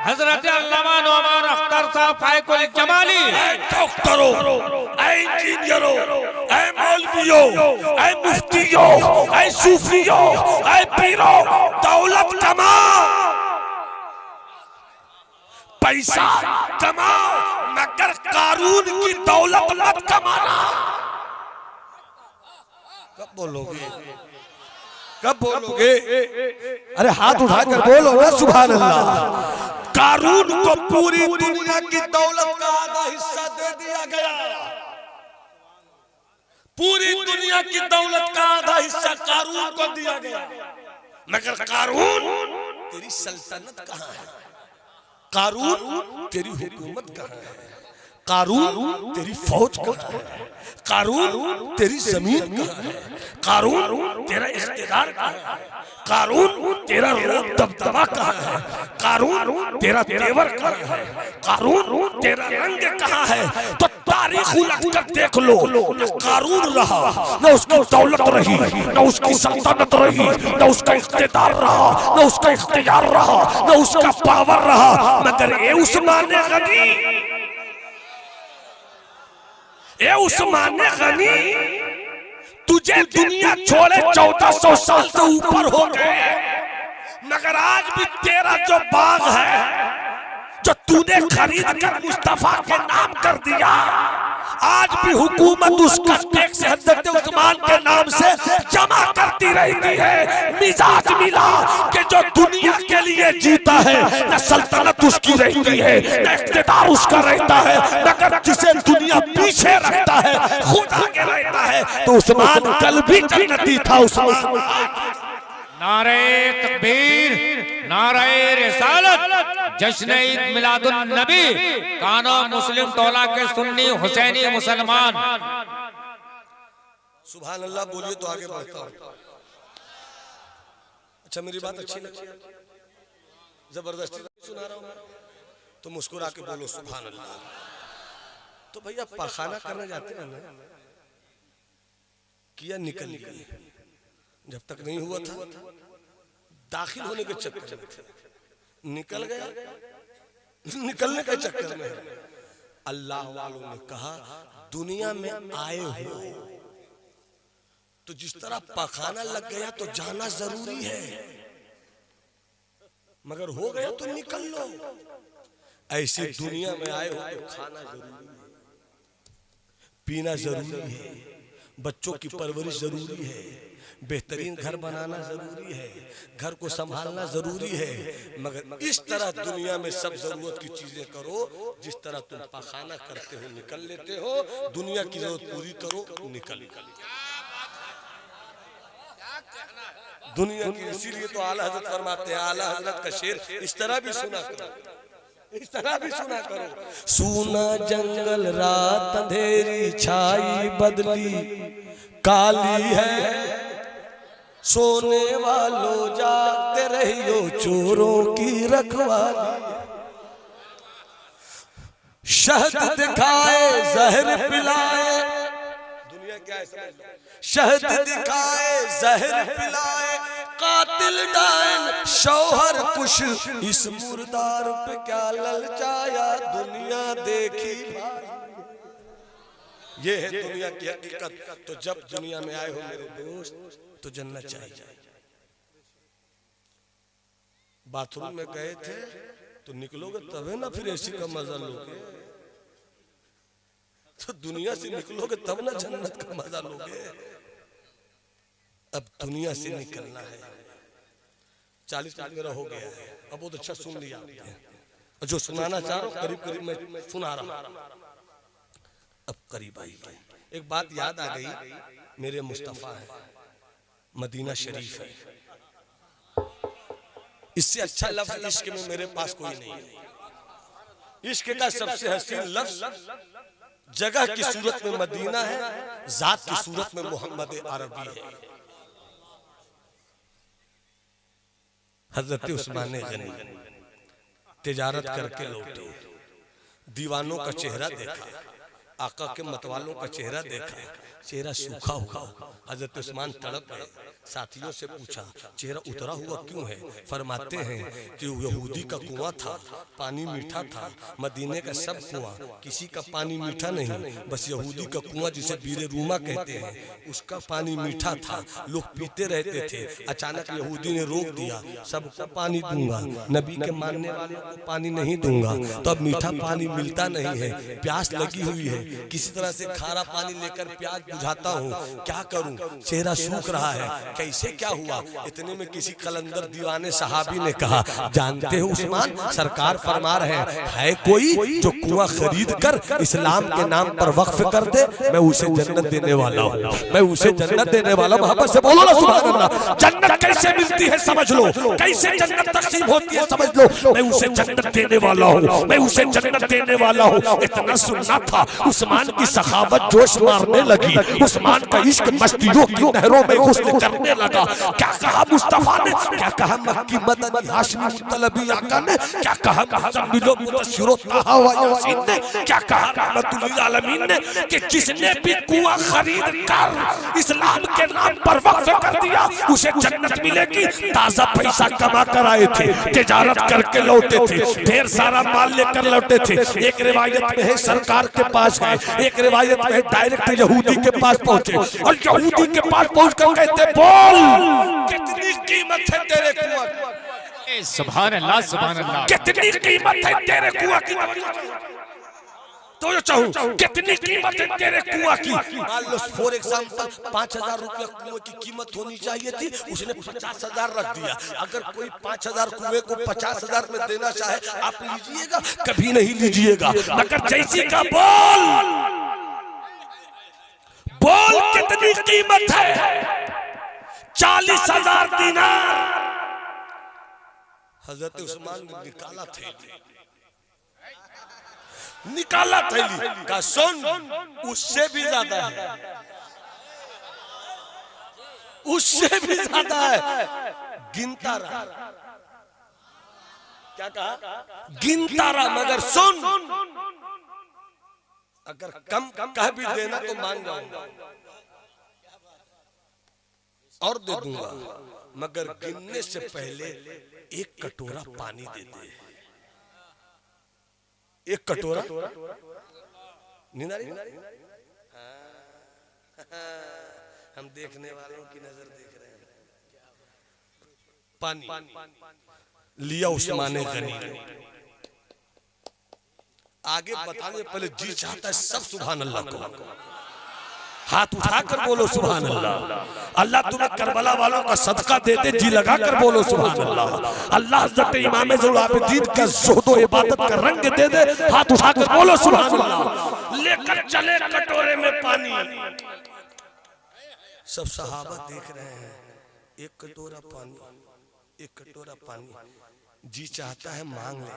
हजरत अल्लामा नौमान अख्तर साहब फायकुल जमाली। डॉक्टरों, इंजीनियरों, मौलवियों, मुफ्तियों, सूफियों, पीरों, दौलत कमाओ, पैसा कमाओ, मगर कारून की दौलत मत कमाना। कब बोलोगे? कब बोलोगे? अरे हाथ उठाकर बोलो ना सुभान अल्लाह। कारून को पूरी दुनिया की दौलत का आधा हिस्सा दे दिया गया, पूरी दुनिया की दौलत का आधा हिस्सा कारून को दिया गया, मगर कारून तेरी सल्तनत कहाँ है? कारून तेरी हुकूमत कहाँ है? कारून तेरी फौज कहाँ है? कारून तेरी जमीन कहाँ है? कारून तेरा इख्तियार कहाँ है? कारून तेरा रोब दबदबा कहाँ है? कारून तेरा तेवर कहाँ है? कारून तेरा रंग कहाँ है? तो तारीख उलट कर देख लो, न कारून रहा, न उसकी दौलत रही, न उसकी सल्तनत रही, न उसका इख्तियार रहा, न उसका इख्तियार रहा, न उसका पावर रहा, मगर ए उस्मान गनी, ए उस्मान गनी, तुझे दुनिया छोड़े 1400 साल से ऊपर हो गए, मगर आज भी तेरा जो बाग है, जो तूने खरीद कर मुस्तफा के नाम कर दिया, आज भी हुकूमत उसका टैक्स हजरत उस्मान के नाम से जमा करती रहती है। मिजाज मिला कि जो दुनिया के लिए जीता है, न सल्तनत उसकी रहती है, न इख्तियार उसका रहता है, मगर जिसे दुनिया पीछे रखता है, खुद आगे रहता है। तो उस्मान कल भी जन्नती था। उस्मान नारे तकबीर, नारे रिसालत, जश्न ईद मिलादुन नबी, कानो मुस्लिम टोला के सुन्नी हुसैनी मुसलमान। सुभान अल्लाह बोलिए तो आगे बढ़ता हूं। अच्छा मेरी बात अच्छी लगी, जबरदस्ती सुना रहा हूं तो मुस्कुरा के बोलो सुभान अल्लाह। तो भैया पखाना करने जाते हैं ना, किया निकल गई, जब तक नहीं हुआ था दाखिल होने के चक्कर में निकल गया, निकलने के चक्कर में अल्लाह वालों ने कहा दुनिया में आए हो तो जिस तरह पखाना लग गया तो जाना जरूरी है, मगर हो गया तो निकल लो। ऐसी दुनिया में आए हो तो खाना जरूरी है। पीना जरूरी है, बच्चों की परवरिश जरूरी है, बेहतरीन घर बनाना जरूरी है, घर को संभालना जरूरी है, मगर इस तरह दुनिया में सब जरूरत की चीजें करो जिस तरह तुम पाखाना करते हो निकल लेते हो, दुनिया की जरूरत पूरी करो निकल। दुनिया की, इसीलिए तो आला हजरत फरमाते हैं, आला हजरत का शेर इस तरह भी सुना करो, इस तरह भी सुना करो। सूना जंगल रात अंधेरी छाई बदली काली है, सोने वालों जागते रहियो चोरों की रखवाली। शहद दिखाए जहर पिलाए, दुनिया क्या है समझ लो, शहद दिखाए जहर पिलाए, कातिल डायन शौहर कुश, इस मुर्दार पे क्या ललचाया दुनिया देखी भाई। ये है दुनिया की हकीकत। तो जब दुनिया में आए हो मेरे दोस्त तो जन्नत चाहिए। बाथरूम में गए थे तो निकलोगे तभी ना फिर एसी का मजा लोगे, तो दुनिया से निकलोगे तब ना जन्नत का मजा लोगे। अब दुनिया से निकलना है। 40 मिनट मेरा हो गया है, अब बहुत अच्छा सुन लिया, और जो सुनाना चाह रहा हूं करीब करीब मैं सुना रहा हूं। अब करीब आई एक बात याद आ गई, मेरे मुस्तफा है, मदीना शरीफ है, इससे अच्छा लफ्ज इश्क में मेरे पास कोई नहीं है। इश्क का सबसे हसीन लफ्ज जगह की सूरत में मदीना है, जात की सूरत में मोहम्मद अरबी है। हजरत उस्मान गनी तिजारत करके लौटे, दीवानों का चेहरा देखा, आका के मतवालों का चेहरा देखा, चेहरा सूखा हुआ। हजरत उस्मान तड़प गए, साथियों से पूछा चेहरा उतरा हुआ क्यों है? फरमाते हैं कि यहूदी का कुआं था, पानी मीठा था, मदीने का सब कुआं किसी का पानी मीठा नहीं, बस यहूदी का कुआं जिसे बीरे रूमा कहते हैं उसका पानी मीठा था, लोग पीते रहते थे। अचानक यहूदी ने रोक दिया, सबको पानी दूंगा, नबी के मानने वालों को पानी नहीं दूंगा। तो अब मीठा पानी मिलता नहीं है, प्यास लगी हुई है, किसी तरह से खारा पानी लेकर प्यास बुझाता हूँ, क्या करूँ? चेहरा सूख रहा है, कैसे क्या हुआ? इतने में किसी कलंदर दीवाने सहाबी ने कहा, जानते हो उस्मान, सरकार फरमा रहे हैं, है कोई जो कुआं खरीद कर इस्लाम के नाम पर वक्फ कर दे, मैं उसे जन्नत देने वाला हूँ, मैं उसे जन्नत देने वाला हूँ। मोहब्बत से बोलो ना सुभान अल्लाह। जन्नत कैसे मिलती है समझ लो, कैसे जन्नत तकसीम होती है समझ लो, मैं उसे जन्नत देने वाला हूँ, मैं उसे जन्नत देने वाला हूँ। इतना सुनना था, उस्मान की सखावत जोश मारने लगी, उस्मान का इश्क मस्तियों की नहरों में गुस्ल करने लगा। क्या कहा मुस्तफा ने, क्या कहा मक्की मदनी हाशमी मुतलबी आका ने, क्या कहा मुज़म्मिलो मुदस्सिरो ताहा व यासीन ने, क्या कहा रहमतुल लिल आलमीन ने कि जिसने भी कुआं खरीद कर इस्लाम के नाम पर वक्फ कर दिया उसे जन्नत मिलेगी। ताजा पैसा कमा कर आए थे, तिजारत करके लौटे थे, ढेर सारा माल लेकर लौटे थे। एक रिवायत में है सरकार के पास है, एक रिवायत में है डायरेक्ट यहूदी के पास पहुंचे, और यहूदी के पास पहुंचकर कहते बोल कितनी कीमत है तेरे कुआं की? सुभान अल्लाह सुभान अल्लाह। कितनी कीमत है तेरे कुआं की? तो चाहूं कितनी कीमत है तेरे कुआं की? मान लो फॉर एग्जांपल 5000 रुपया कुएं की कीमत होनी चाहिए थी, उसने 50,000 रख दिया। अगर कोई 5000 कुएं को 50,000 में देना चाहे आप लीजिएगा? कभी नहीं लीजिएगा। मगर जैसी का बोल कितनी कीमत है? 40,000 दीनार। हजरत उस्मान ने निकाला थैली, निकाला थैली का सुन, उससे भी ज्यादा है, उससे भी ज्यादा है। गिनता रहा, क्या कहा? गिनता रहा, मगर सुन, अगर कम कह भी देना तो मान जाऊंगा और दे दूंगा, मगर गिनने से पहले एक कटोरा पानी दे दे। एक कटोरा हम देखने वालों की नजर देख रहे हैं। पानी लिया उस्मान गनी ने। आगे बताने पहले जी चाहता है सब सुभान अल्लाह को। हाथ उठाकर बोलो सुभान अल्लाह। अल्लाह तुम्हें करबला वालों का सदका दे दे, जी लगा कर बोलो सुभान अल्लाह। अल्लाह हज़रत इमाम ज़ुल आबिदीन का ज़ुहद व इबादत का रंग दे दे, हाथ उठाकर बोलो सुभान अल्लाह। लेकर चले कटोरे में पानी, सब सहाबा देख रहे हैं, एक कटोरा पानी, एक कटोरा पानी। जी चाहता है मांग ले,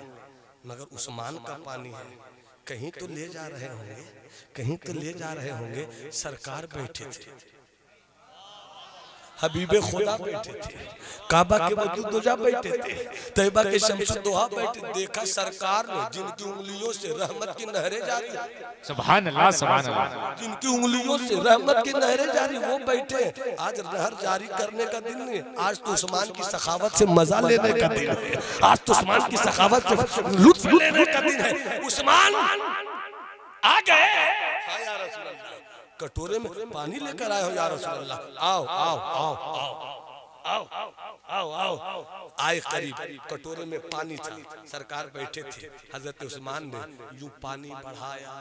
मगर उस्मान का पानी है, कहीं तो ले जा रहे होंगे, कहीं तो ले जा रहे होंगे। सरकार बैठे थे, हबीबे खुदा बैठे थे, काबा के वजूदुजा बैठे थे, तैयबा के शम्सुद्दोहा बैठे। देखा सरकार ने जिनकी उंगलियों से रहमत की नहरें जारी, सुभान अल्लाह सुभान अल्लाह, जिनकी उंगलियों से रहमत की नहरें जारी, वो बैठे। आज नहर जारी करने का दिन है, आज तो उस्मान की सखावत से मजा लेने का दिन है, आज तो उस्मान की सखावत से लुत्फ लेने का दिन है। उस्मान आ गए, हाँ या रसूल अल्लाह, कटोरे में पानी लेकर आए हो या रसूल अल्लाह। आओ आओ आओ आओ आओ आओ आओ। आए करीब, कटोरे में पानी था, सरकार बैठे थे। हजरत उस्मान ने यूं पानी बढ़ाया,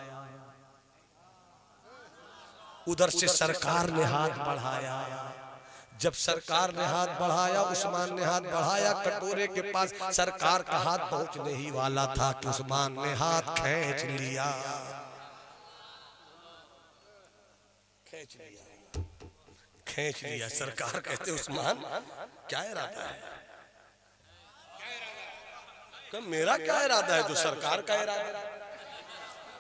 उधर से सरकार ने हाथ बढ़ाया। जब सरकार ने हाथ बढ़ाया, उस्मान ने हाथ बढ़ाया, कटोरे के पास सरकार का हाथ पहुंचने ही वाला था कि उस्मान ने हाथ खींच लिया, खींच लिया। सरकार कहते उस्मान क्या इरादा है? मेरा क्या इरादा है? जो सरकार का इरादा है।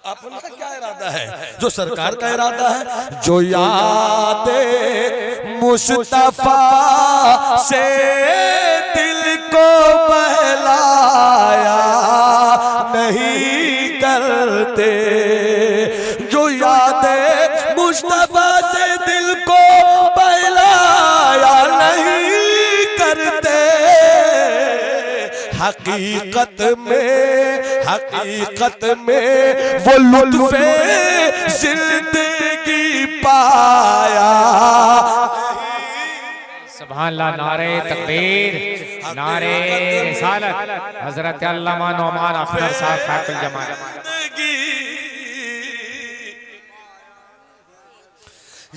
अपना क्या इरादा है? जो सरकार का इरादा है। जो यादे मुस्तफा से दिल को बहलाया नहीं करते, जो यादे मुस्तफा से दिल को बहलाया नहीं करते, हकीकत में वो लुत्फ़े जिंदगी पाया। सुभान अल्लाह, नारे तकबीर, नारे रिसालत, हजरत अल्लामा नौमान अख्तर साहब फाकुल जमाल।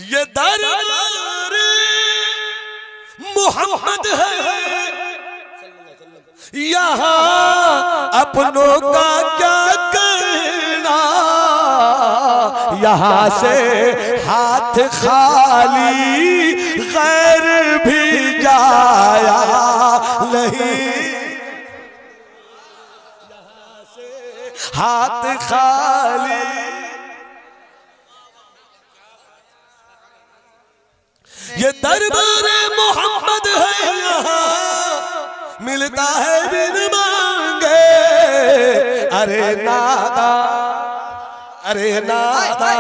ये दरबार मोहम्मद है, यहाँ अपनों का क्या करना, यहाँ से हाथ खाली गैर भी जाया नहीं, यहाँ से हाथ खाली। ये दरबार मोहम्मद है, यहाँ मिलता है बिन मांगे। अरे नादा, अरे नादा,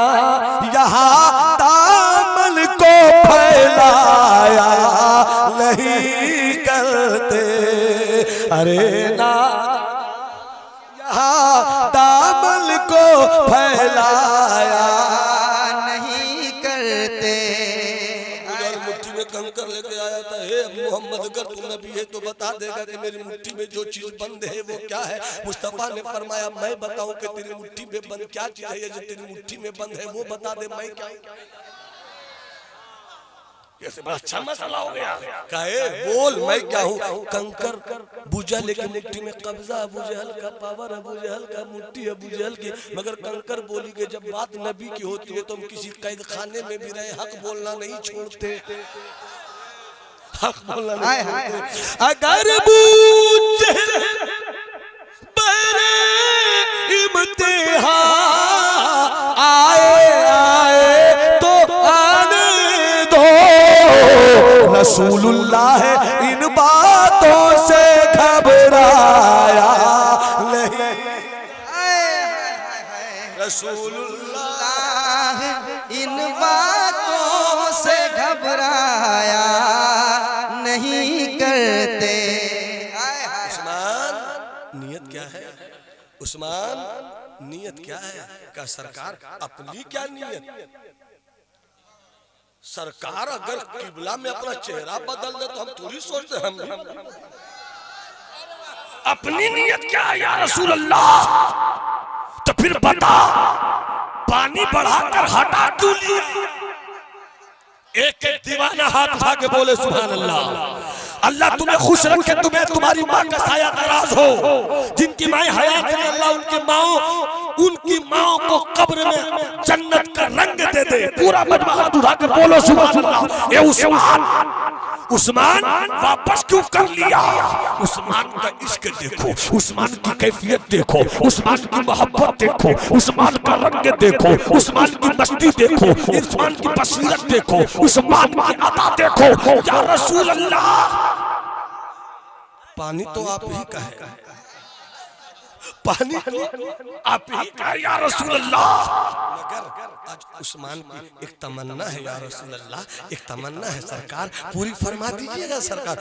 यहाँ दामन को फैलाया नहीं करते। अरे नादा, यहाँ दामन को फैलाया नहीं करते। कंकर लेके आया था, हे मोहम्मद अगर तू नबी है तो बता देगा कि मेरी मुट्ठी में जो चीज बंद है वो क्या है। मुस्तफा ने फरमाया मैं बताऊं कि तेरी मुट्ठी में बंद क्या चीज है, जो तेरी मुट्ठी में बंद है वो बता दे, मैं क्या। ये बड़ा अच्छा मसला हो गया। कहे बोल मैं क्या हूँ। कंकर बुझा लेकिन मुट्ठी में कब्जा, अबू जहल का पावर, अबू जहल का मुट्ठी, अबू जहल की। मगर कंकर बोली कि जब बात नबी की होती है तो हम किसी कैद खाने में भी रहे हक बोलना नहीं छोड़ते, हक बोलना नहीं छोड़ते। अगर अबू जहल बरे इम्तिहान आए तो आने दो, रसूलुल्लाह इन बातों से घबराया नहीं, रसूलुल्लाह इन बातों से घबराया नहीं करते। उस्मान नियत क्या है? उस्मान नियत क्या है? का सरकार अपनी क्या नियत? सरकार अगर किबला में अपना चेहरा बदल दे तो हम थोड़ी सोचते हम अपनी नियत क्या है या रसूल अल्लाह? तो फिर बता पानी बढ़ाकर हटा क्यों लिया? एक एक दीवाना हाथ उठा के बोले सुभान अल्लाह। अल्लाह तुम्हें खुश रखे, तुम्हें तुम्हारी माँ का साया दराज हो। जिनकी माँ हयात है अल्लाह उनकी माँ को कब्र में जन्नत का रंग दे दे। पूरा मजमा हाथ उठा के बोलो सुभान अल्लाह। ये उस्मान वापस क्यों कर लिया? उस्मान का इश्क देखो, उस्मान की कैफियत देखो, उस्मान की मोहब्बत देखो, उस्मान का रंग देखो, उस्मान की मस्ती देखो, उस्मान की बसीरत देखो, उस्मान की अता देखो। या रसूल अल्लाह, पानी तो आप ही का है, पानी तो आप ही का है या रसूल अल्लाह। मगर आज उस्मान की एक तमन्ना है या रसूल अल्लाह, एक तमन्ना है सरकार, पूरी फरमा दीजिएगा सरकार।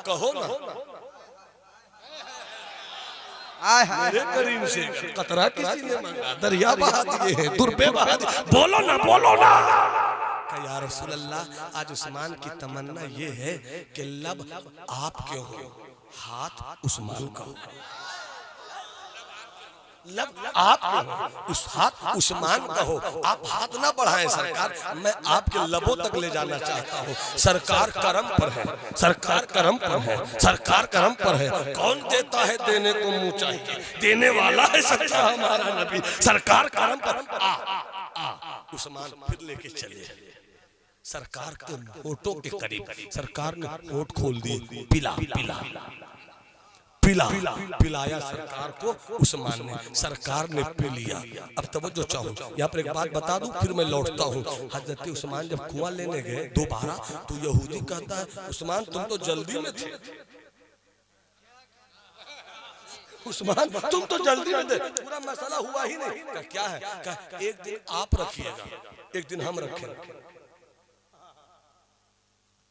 कहो ना मेरे करीम से कतरा किसी ने मांगा, दरिया बहा दिए हैं, दुर्बे बहा दिए। बोलो ना, बोलो ना या रसूल अल्लाह। आज उस्मान की तमन्ना ये है कि लब आप क्यों हो, हाथ उस्मान का हो। लब आप उस हाथ उस्मान का हो। आप हाथ ना बढ़ाएं सरकार, मैं आपके लबों तक ले जाना चाहता हूँ। सरकार करम पर है, सरकार करम पर है, सरकार करम पर है। कौन देता है देने को मुंह चाहिए, देने वाला है सच्चा हमारा नबी। सरकार करम पर आ उस्मान फिर लेके चले सरकार के होठों के करीब। सरकार ने होठ खोल दिए, पिला पिला पिला पिलाया सरकार को उस्मान ने, सरकार ने पी लिया। अब तवज्जो चाहूं, यहाँ पर एक बात बता दूं फिर मैं लौटता हूँ। हजरत उस्मान जब कुआं लेने गए दोबारा, तो यहूदी कहता है उस्मान तुम तो जल्दी में थे, उस्मान तुम तो जल्दी में थे, पूरा मसला हुआ ही नहीं। क्या है? एक दिन आप रखिएगा, एक दिन हम रखेंगे।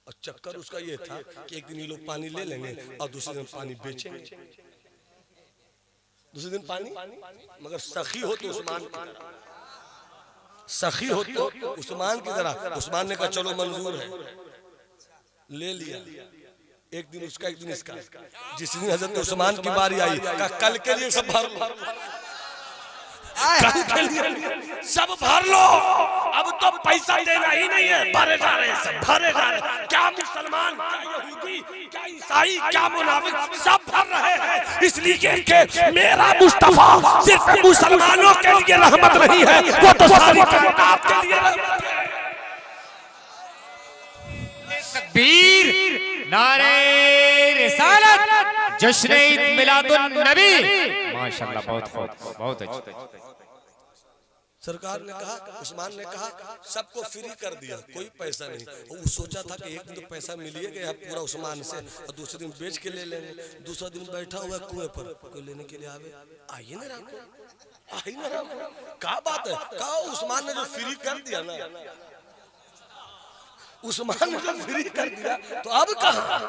और चक्कर उसका ये था कि एक दिन ये लोग पानी ले लेंगे और दूसरे दिन पानी बेचेंगे, दूसरे दिन पानी। मगर सखी हो तो उस्मान, सखी हो तो उस्मान की तरह। उस्मान ने कहा चलो मंजूर है, ले लिया। एक दिन उसका एक दिन इसका। जिस दिन हजरत उस्मान की बारी आई, कहा कल के लिए सब भर लो, कल के लिए सब भर लो। अब तो पैसा देना ही नहीं है, भरे जा रहे हैं, सब भरे जा रहे हैं। क्या मुसलमान, क्या यहूदी, क्या ईसाई, क्या मुनाफिक, सब भर रहे हैं। इसलिए कि मेरा मुस्तफा सिर्फ मुसलमानों के लिए रहमत नहीं है, वो तो सारी कायनात के लिए रहमत है। तकबीर, नारे रिसालत, जश्न ईद मिलादुन नबी। माशाअल्लाह, बहुत अच्छा। सरकार ने कहा, उस्मान ने कहा सबको फ्री कर दिया, कोई पैसा नहीं। वो सोचा था कि एक दिन तो पैसा मिलिएगा पूरा उस्मान से, और दूसरे दिन बेच के ले लेंगे। दूसरा दिन बैठा हुआ कुएं पर, कोई लेने के लिए आइए ना राम, आइए ना राम। क्या बात है? कहा उस्मान ने जो फ्री कर दिया ना, उस्मान ने जो फ्री कर दिया, तो अब कहाँ?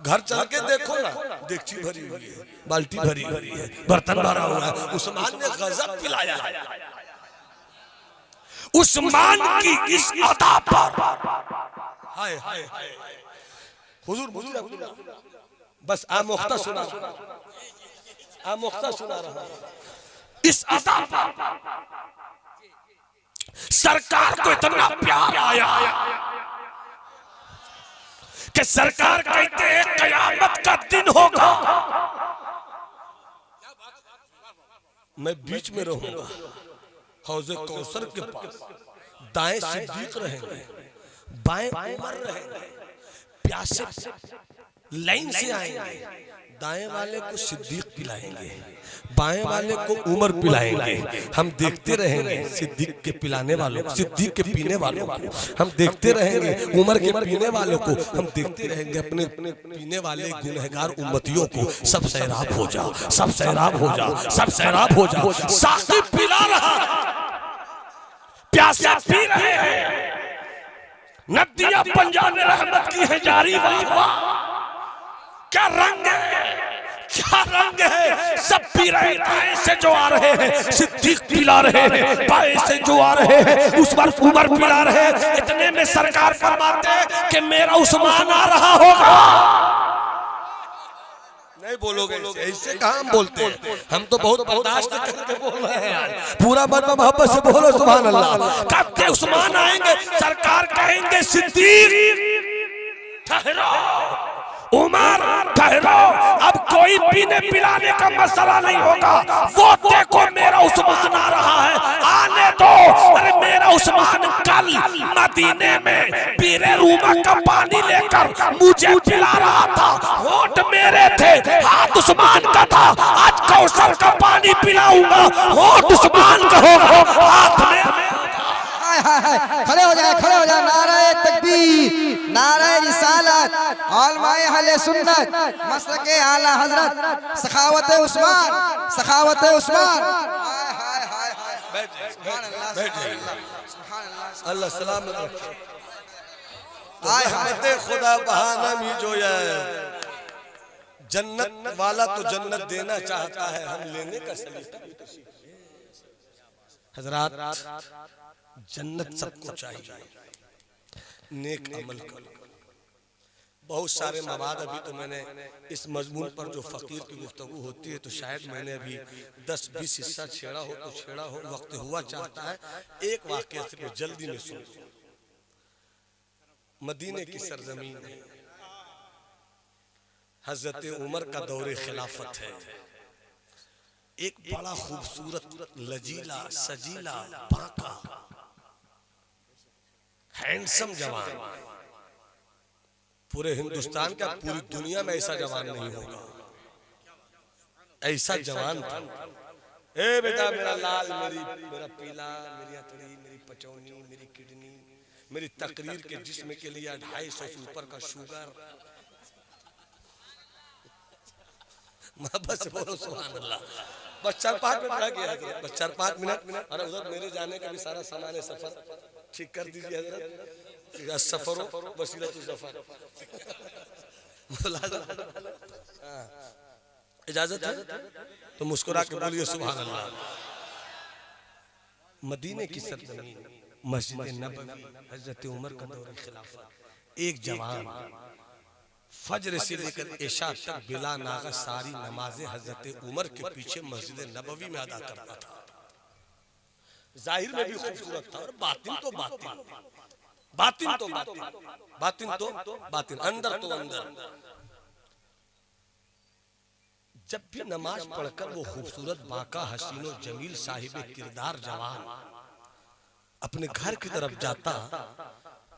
घर चल के देखो ना, देगची भरी हुई है, बाल्टी भरी हुई है, बर्तन भरा हुआ है। उस्मान ने गजब पिलाया है। उस्मान की इस अदा पर हाय हाय हाय हुजूर बस आमुख्ता सुना, आमुख्ता सुना रहा। इस अदा पर सरकार को इतना प्यार आया कि सरकार कहते हैं कयामत का दिन होगा, मैं बीच में रहूंगा, हौज़े कौसर के पास। दाएं सिद्दीक रहेंगे, बाएं उमर रहेंगे, प्यासे लाइन से आएंगे। दाएं वाले को सिद्दीक पिलाएंगे, बाएं वाले को उमर पिलाएंगे। हम देखते रहेंगे सिद्दीक के पिलाने वालों को, सिद्दीक के पीने वालों को हम देखते रहेंगे, उमर के पीने वालों को हम देखते रहेंगे। अपने पीने वाले गुनहगार उम्मतियों को सब सैराब हो जाओ, सब सैराब हो जाओ, सब सैराब हो जाओ। साकी पिला रहा, प्यासे पी रहे हैं, नदियां पंजाब में रहमत की है जारी। वाह वाह, क्या रंग है, क्या रंग है। सब पी रहे हैं, दाएं से जो आ रहे हैं सिद्दीक पिला रहे हैं, बाएं से जो आ रहे हैं उस पर उमर पिला रहे हैं। इतने में सरकार फरमाते हैं कि मेरा उस्मान आ रहा होगा। नहीं बोलोगे ऐसे कहाँ हम बोलते हैं? हम तो बहुत बर्दाश्त करके बोल रहे हैं यार। पूरा मन में मोहब्बत से बोलो सुभान अल्लाह। कहते उस्मान आएंगे, सरकार कहेंगे सिद्दीक ठहरो, उमर ठहरो, अब कोई पीने पिलाने का मसला नहीं होगा, वो देखो मेरा उस्मान आ रहा है, आने दो। अरे मेरा उस्मान कल मदीने में पीरे रूमा का पानी लेकर मुझे पिला रहा था, होठ मेरे थे, हाथ उस्मान का था, आज कौसर का पानी पिलाऊंगा, होठ उस्मान का होगा, हाथ में। खड़े हो जाए, खड़े हो जाए। नारे तकबीर, नारे रिसालत, उलमाए अहले सुन्नत, मसलके आला हजरत, सखावत उस्मान, सखावत उस्मान। अल्लाह सलामत रखे। रहमते खुदा बहाना भी जो है, जन्नत वाला तो जन्नत देना चाहता है, हम लेने का सलीका। हजरात, जन्नत सबको चाहिए, नेक अमल करो। बहुत सारे मवाद, अभी तो मैंने इस मजमून पर जो फकीर की गुफ्तगू होती है तो शायद मैंने अभी 10-20 हिस्सा छेड़ा हो तो छेड़ा हो, वक्त हुआ चाहता है एक वाकया सिर्फ जल्दी में सुन। मदीने की सरजमीन है, हजरत उमर का दौरे खिलाफत है, एक बड़ा खूबसूरत लजीला सजीला बांका हैंडसम जवान, पूरे हिंदुस्तान का पूरी दुनिया में ऐसा जवान नहीं होगा, ऐसा जवान था। ए बेटा मेरा लाल, मेरा पीला, मेरी अतड़ी, मेरी पचौनी, मेरी किडनी, मेरी तकरीर के जिस्म के लिए 250 से ऊपर का शुगर, बस बोलो सुभान अल्लाह। बस 4-5 मिनट रह गया, बस 4-5 मिनट। अरे उधर मेरे जाने का भी सारा सामान है, सफर ठीक कर दीजिए हजरत, सफरो वसीलतुल सफर। इजाजत है तो मुस्कुरा के बोलिए सुभान अल्लाह। मदीने की सरजमीन, मस्जिद नबवी, हजरत उमर का दौर खिलाफत, एक जवान फजर से लेकर इशा तक बिला नागा सारी नमाजें हजरत उमर के पीछे मस्जिद नबवी में अदा करता था। जाहिर में भी खूबसूरत था और बातिन तो बातिन, बातिन तो बातिन, बातिन तो बातिन, अंदर तो अंदर। जब भी नमाज पढ़कर वो खूबसूरत बाका हसीनो जमील साहिब किरदार जवान अपने घर की तरफ जाता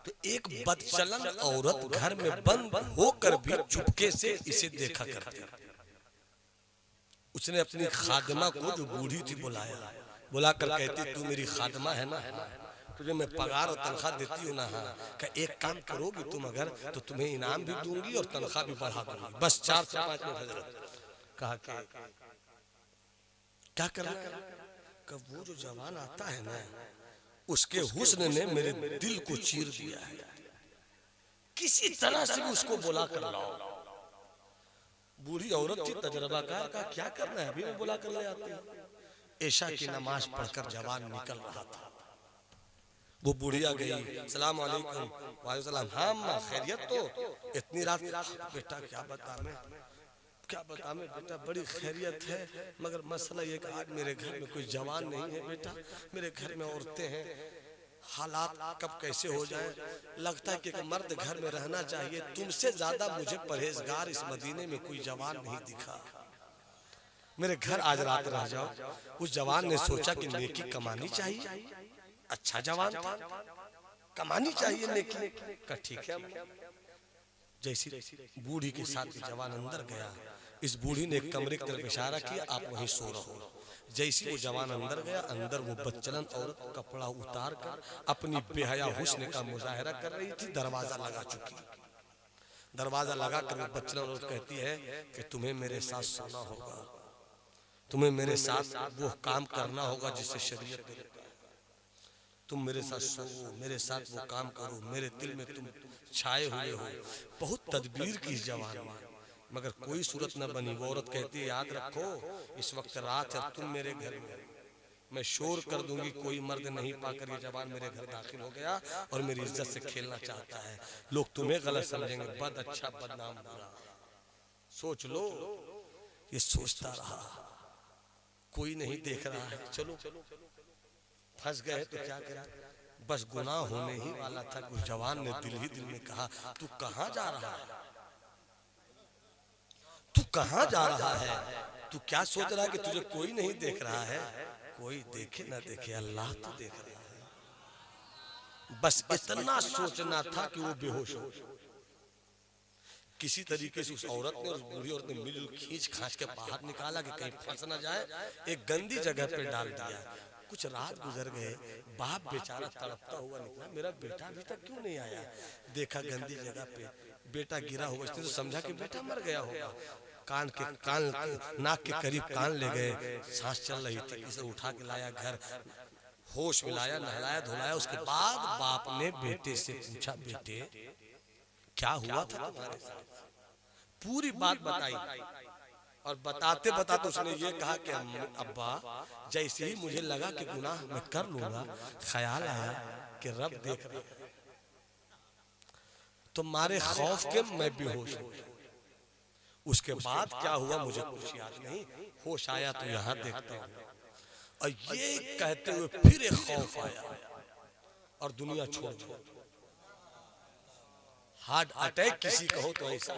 तो एक बदचलन औरत घर में बंद होकर भी चुपके से इसे देखा करती। उसने अपनी खादिमा को जो बूढ़ी थी बुलाया, बुलाकर कहती तू मेरी खादिमा है ना, तुझे मैं पगार और तनख्वाह देती हूँ ना, हाँ एक काम करोगी तुम अगर तो तुम्हें इनाम भी दूंगी और तनख्वाह भी बढ़ा दूंगी, बस 4 से 5 मिनट हजरत। कहा क्या करना, कब वो जो जवान आता है ना उसके हुस्न ने मेरे दिल को चीर दिया है, किसी तरह से भी उसको बुला कर लाओ। बूढ़ी औरत थी, तजर्बाकार का क्या करना है, अभी मैं बुला कर ले आती हूँ। ऐशा की नमाज पढ़कर जवान निकल रहा था, वो बुढ़िया गई, सलाम अलैकुम, वालेकुम सलाम, हाँ माँ खैरियत तो, इतनी रात, बेटा क्या बता मैं बेटा, बड़ी खैरियत है, मगर मसला ये कि आज मेरे घर में कोई जवान नहीं है बेटा, मेरे घर में औरतें हैं, हालात कब कैसे हो जाए, लगता है कि एक मर्द घर में रहना चाहिए, तुमसे ज्यादा मुझे परहेजगार इस मदीने में कोई जवान नहीं दिखा, मेरे घर आज रात रह जाओ। उस जवान ने सोचा कि नेकी कमानी चाहिए, अच्छा जवान था, कमानी चाहिए नेकी का, ठीक है। जैसी बूढ़ी के साथ जवान अंदर गया, इस बूढ़ी ने एक कमरे की तरफ इशारा किया, आप वहीं सो रहो। जैसे वो जवान अंदर गया, अंदर वो बदचलन औरत कपड़ा उतार कर अपनी बेहया हुस्न का मुजाहरा कर रही थी, दरवाजा लगा चुकी। दरवाजा लगा कर बदचलन औरत कहती है कि तुम्हें मेरे साथ सोना होगा, तुम्हें मेरे साथ वो काम करना होगा जिससे शरीयत ने, तुम मेरे साथ सो, मेरे साथ वो काम करो, मेरे दिल में तुम छाए हुए हो। बहुत तदबीर की जवान, मगर कोई सूरत न बनी। वो औरत कहती है याद रखो इस वक्त रात है, तुम मेरे घर में, मैं शोर कर दूंगी, कोई मर्द नहीं पाकर ये जवान मेरे घर दाखिल हो गया और मेरी इज्जत से खेलना चाहता है, लोग तुम्हें गलत समझेंगे, बद अच्छा बदनाम बुरा, सोच लो। ये सोचता रहा, कोई नहीं देख रहा है, चलो फंस गए तो क्या करें। बस गुनाह होने ही वाला था, उस जवान ने दिल ही दिल में कहा, तू कहां जा रहा है, तू कहां जा रहा है, तू क्या सोच रहा है कि तुझे कोई नहीं देख रहा है। कोई देखे ना देखे, अल्लाह तो देख रहा है। बस इतना सोचना था कि वो बेहोश हो। किसी तरीके से उस औरत ने और उस बूढ़ी औरत ने मिलजुल खींच खांच के बाहर निकाला कि कहीं फंस ना जाए, एक गंदी जगह पे डाल दिया। कुछ रात गुजर गए, बाप बेचारा तड़पता हुआ निकला, मेरा बेटा अभी तक क्यों नहीं आया। देखा गंदी जगह पे बेटा गिरा हुआ, इसने तो समझा कि बेटा मर गया होगा। कान नाक के करीब कान ले गए, सांस चल रही थी, इसे उठा के लाया घर, होश मिलाया, नहलाया धुलाया। उसके बाद बाप ने बेटे से पूछा, बेटे क्या हुआ था तुम्हारे साथ। पूरी बात बताई और बताते बताते उसने ये कहा कि अब्बा जैसे ही मुझे लगा कि गुनाह मैं कर लूंगा, ख्याल आया कि रब देख रहा है, तो मारे खौफ के मैं बेहोश हो गया। उसके बाद क्या हुआ मुझे कुछ याद नहीं, होश आया तो यहाँ देखता हूँ। और ये कहते हुए फिर एक खौफ आया और दुनिया छोड़ दी। हार्ट अटैक किसी का हो तो ऐसा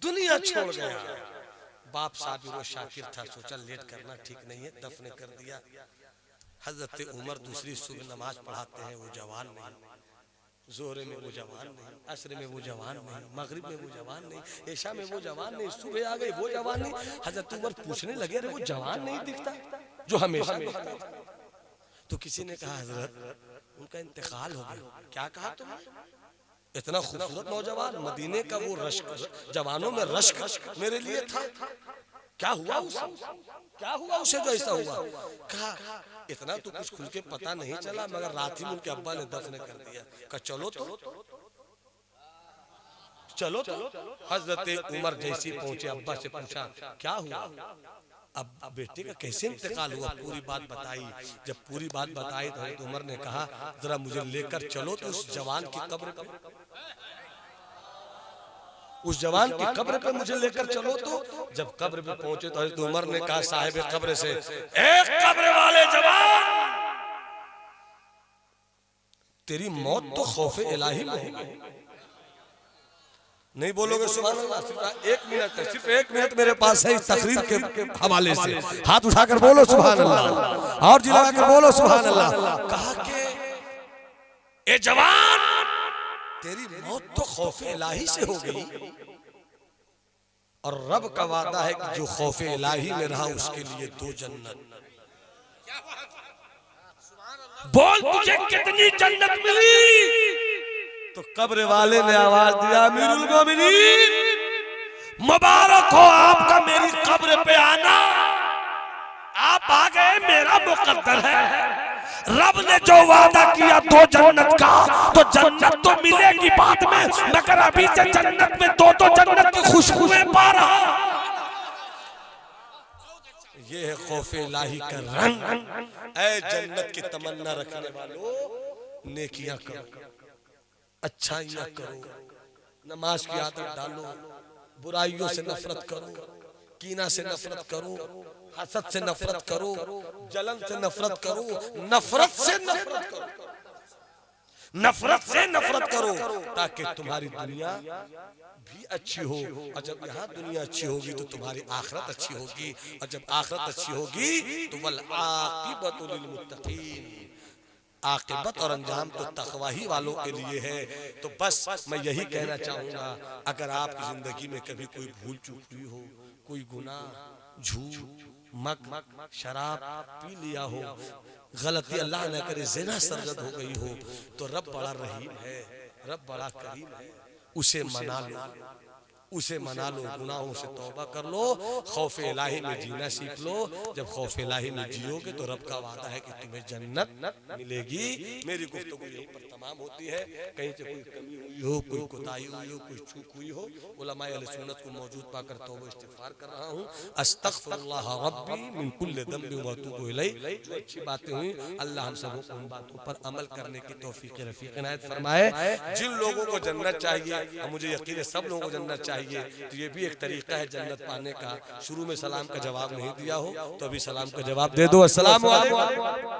दुनिया छोड़ गया। बाप साबिर व शाकिर था, सोचा लेट करना ठीक नहीं है, दफन कर दिया। हजरत उमर दूसरी सुबह नमाज पढ़ाते हैं, वो जवान नहीं, जोहरे में वो जवान नहीं, असर में वो जवान नहीं, मगरिब में वो जवान नहीं, ऐशा में वो जवान नहीं, सुबह आ गई वो जवान नहीं। हजरत उमर पूछने लगे, अरे वो जवान नहीं दिखता जो हमेशा दिखता। तो किसी ने कहा, हजरत उनका इंतकाल हो गया। क्या कहा तुमने? इतना खूबसूरत नौजवान, मदीने का वो रश्क, जवानों में रश्क मेरे लिए था। क्या हुआ उसे, क्या हुआ उसे जो ऐसा हुआ? कहा इतना तो कुछ खुल के पता नहीं चला, मगर रात ही उनके अब्बा ने दफन कर दिया। कहा चलो तो हजरत उमर जैसी पहुंचे, अब्बा से पूछा क्या हुआ। अब बेटे का कैसे इंतकाल हुआ, पूरी बात बताई। जब पूरी बात बताई तो उमर ने कहा, जरा मुझे लेकर चलो तो उस जवान की कब्र पे, उस जवान की कब्र पे मुझे लेकर चलो। तो जब कब्र पे पहुंचे तो उमर ने कहा साहिब कब्र से, एक कब्र वाले जवान, तेरी मौत तो खौफे इलाही में होगी। नहीं बोलोगे सुभान अल्लाह? सिर्फ एक मिनट है, सिर्फ एक मिनट मेरे पास है इस तकरीर के हवाले से। हाथ उठाकर बोलो सुभान अल्लाह, और जी लगाकर बोलो सुभान अल्लाह। कहा कि ए जवान, तेरी मौत तो खौफे इलाही से हो गई, और रब का वादा है कि जो खौफे इलाही में रहा उसके लिए 2 जन्नत। बोल तुझे कितनी जन्नत मिली? तो कब्र वाले ने आवाज दिया, अमीरुल मोमिनीन, मुबारक हो आपका मेरी कब्र पे आना, आप आ गए, मेरा मुकद्दर है। रब ने जो वादा किया 2 जन्नत का, तो जन्नत तो मिलेगी बाद में, मगर अभी से जन्नत में 2 जन्नत की खुशबुएं पा रहा। ये है खौफे इलाही का रंग। ऐ जन्नत की तमन्ना रखने वालों, नेकियां करो, अच्छाइयां करो, नमाज की आदत डालो, बुराइयों से नफरत करो, कीना से नफरत करो, हसद से नफरत करो, जलन से नफरत करो, नफरत से नफरत करो, नफरत से नफरत करो, ताकि तुम्हारी दुनिया भी अच्छी हो। और जब यहाँ दुनिया अच्छी होगी तो तुम्हारी आखिरत अच्छी होगी, और जब आखिरत अच्छी होगी तो वल आक़िबतु लिल मुत्तक़ीन, आक़िबत और अंजाम तो तक़वा ही वालों के लिए है। तो बस मैं यही कहना चाहूँगा, अगर आपकी जिंदगी में कभी कोई भूल चूक हुई हो, कोई गुनाह, झूठ, मक, शराब पी लिया हो, गलती अल्लाह न करे ज़िना सरजद हो गई हो, तो रब बड़ा रहीम है, रब बड़ा करीम है, उसे मना लो, उसे मना लो, गुनाहों से तौबा कर लो, खौफ इलाही में जीना सीख लो। जब खौफ इलाही में जियोगे तो रब का वादा है कि तुम्हें जन्नत मिलेगी। मेरी गुफ्तगू यहीं पर तमाम होती है। कहीं से कोई कमी हुई हो, कोई कोताही हुई हो, कोई चूक हुई हो, उलमाए अहले सुन्नत को मौजूद पाकर तौबा इस्तिग़फ़ार कर रहा हूँ। अस्तग़फ़िरुल्लाह रब्बी मिन कुल्लि ज़ंबिन व अतूबु इलैह। जो अच्छी बातें हुई, अल्लाह हम सबको उन बातों पर अमल करने की तौफ़ीक़ रफ़ीक़ इनायत फरमाए। जिन लोगों को जन्नत चाहिए, और मुझे यकीन है सब लोगों को जन्नत चाहिए, तो ये भी एक तरीका है जन्नत पाने का। शुरू में सलाम का जवाब नहीं दिया हो तो अभी सलाम का जवाब दे दो। अस्सलाम वालेकुम।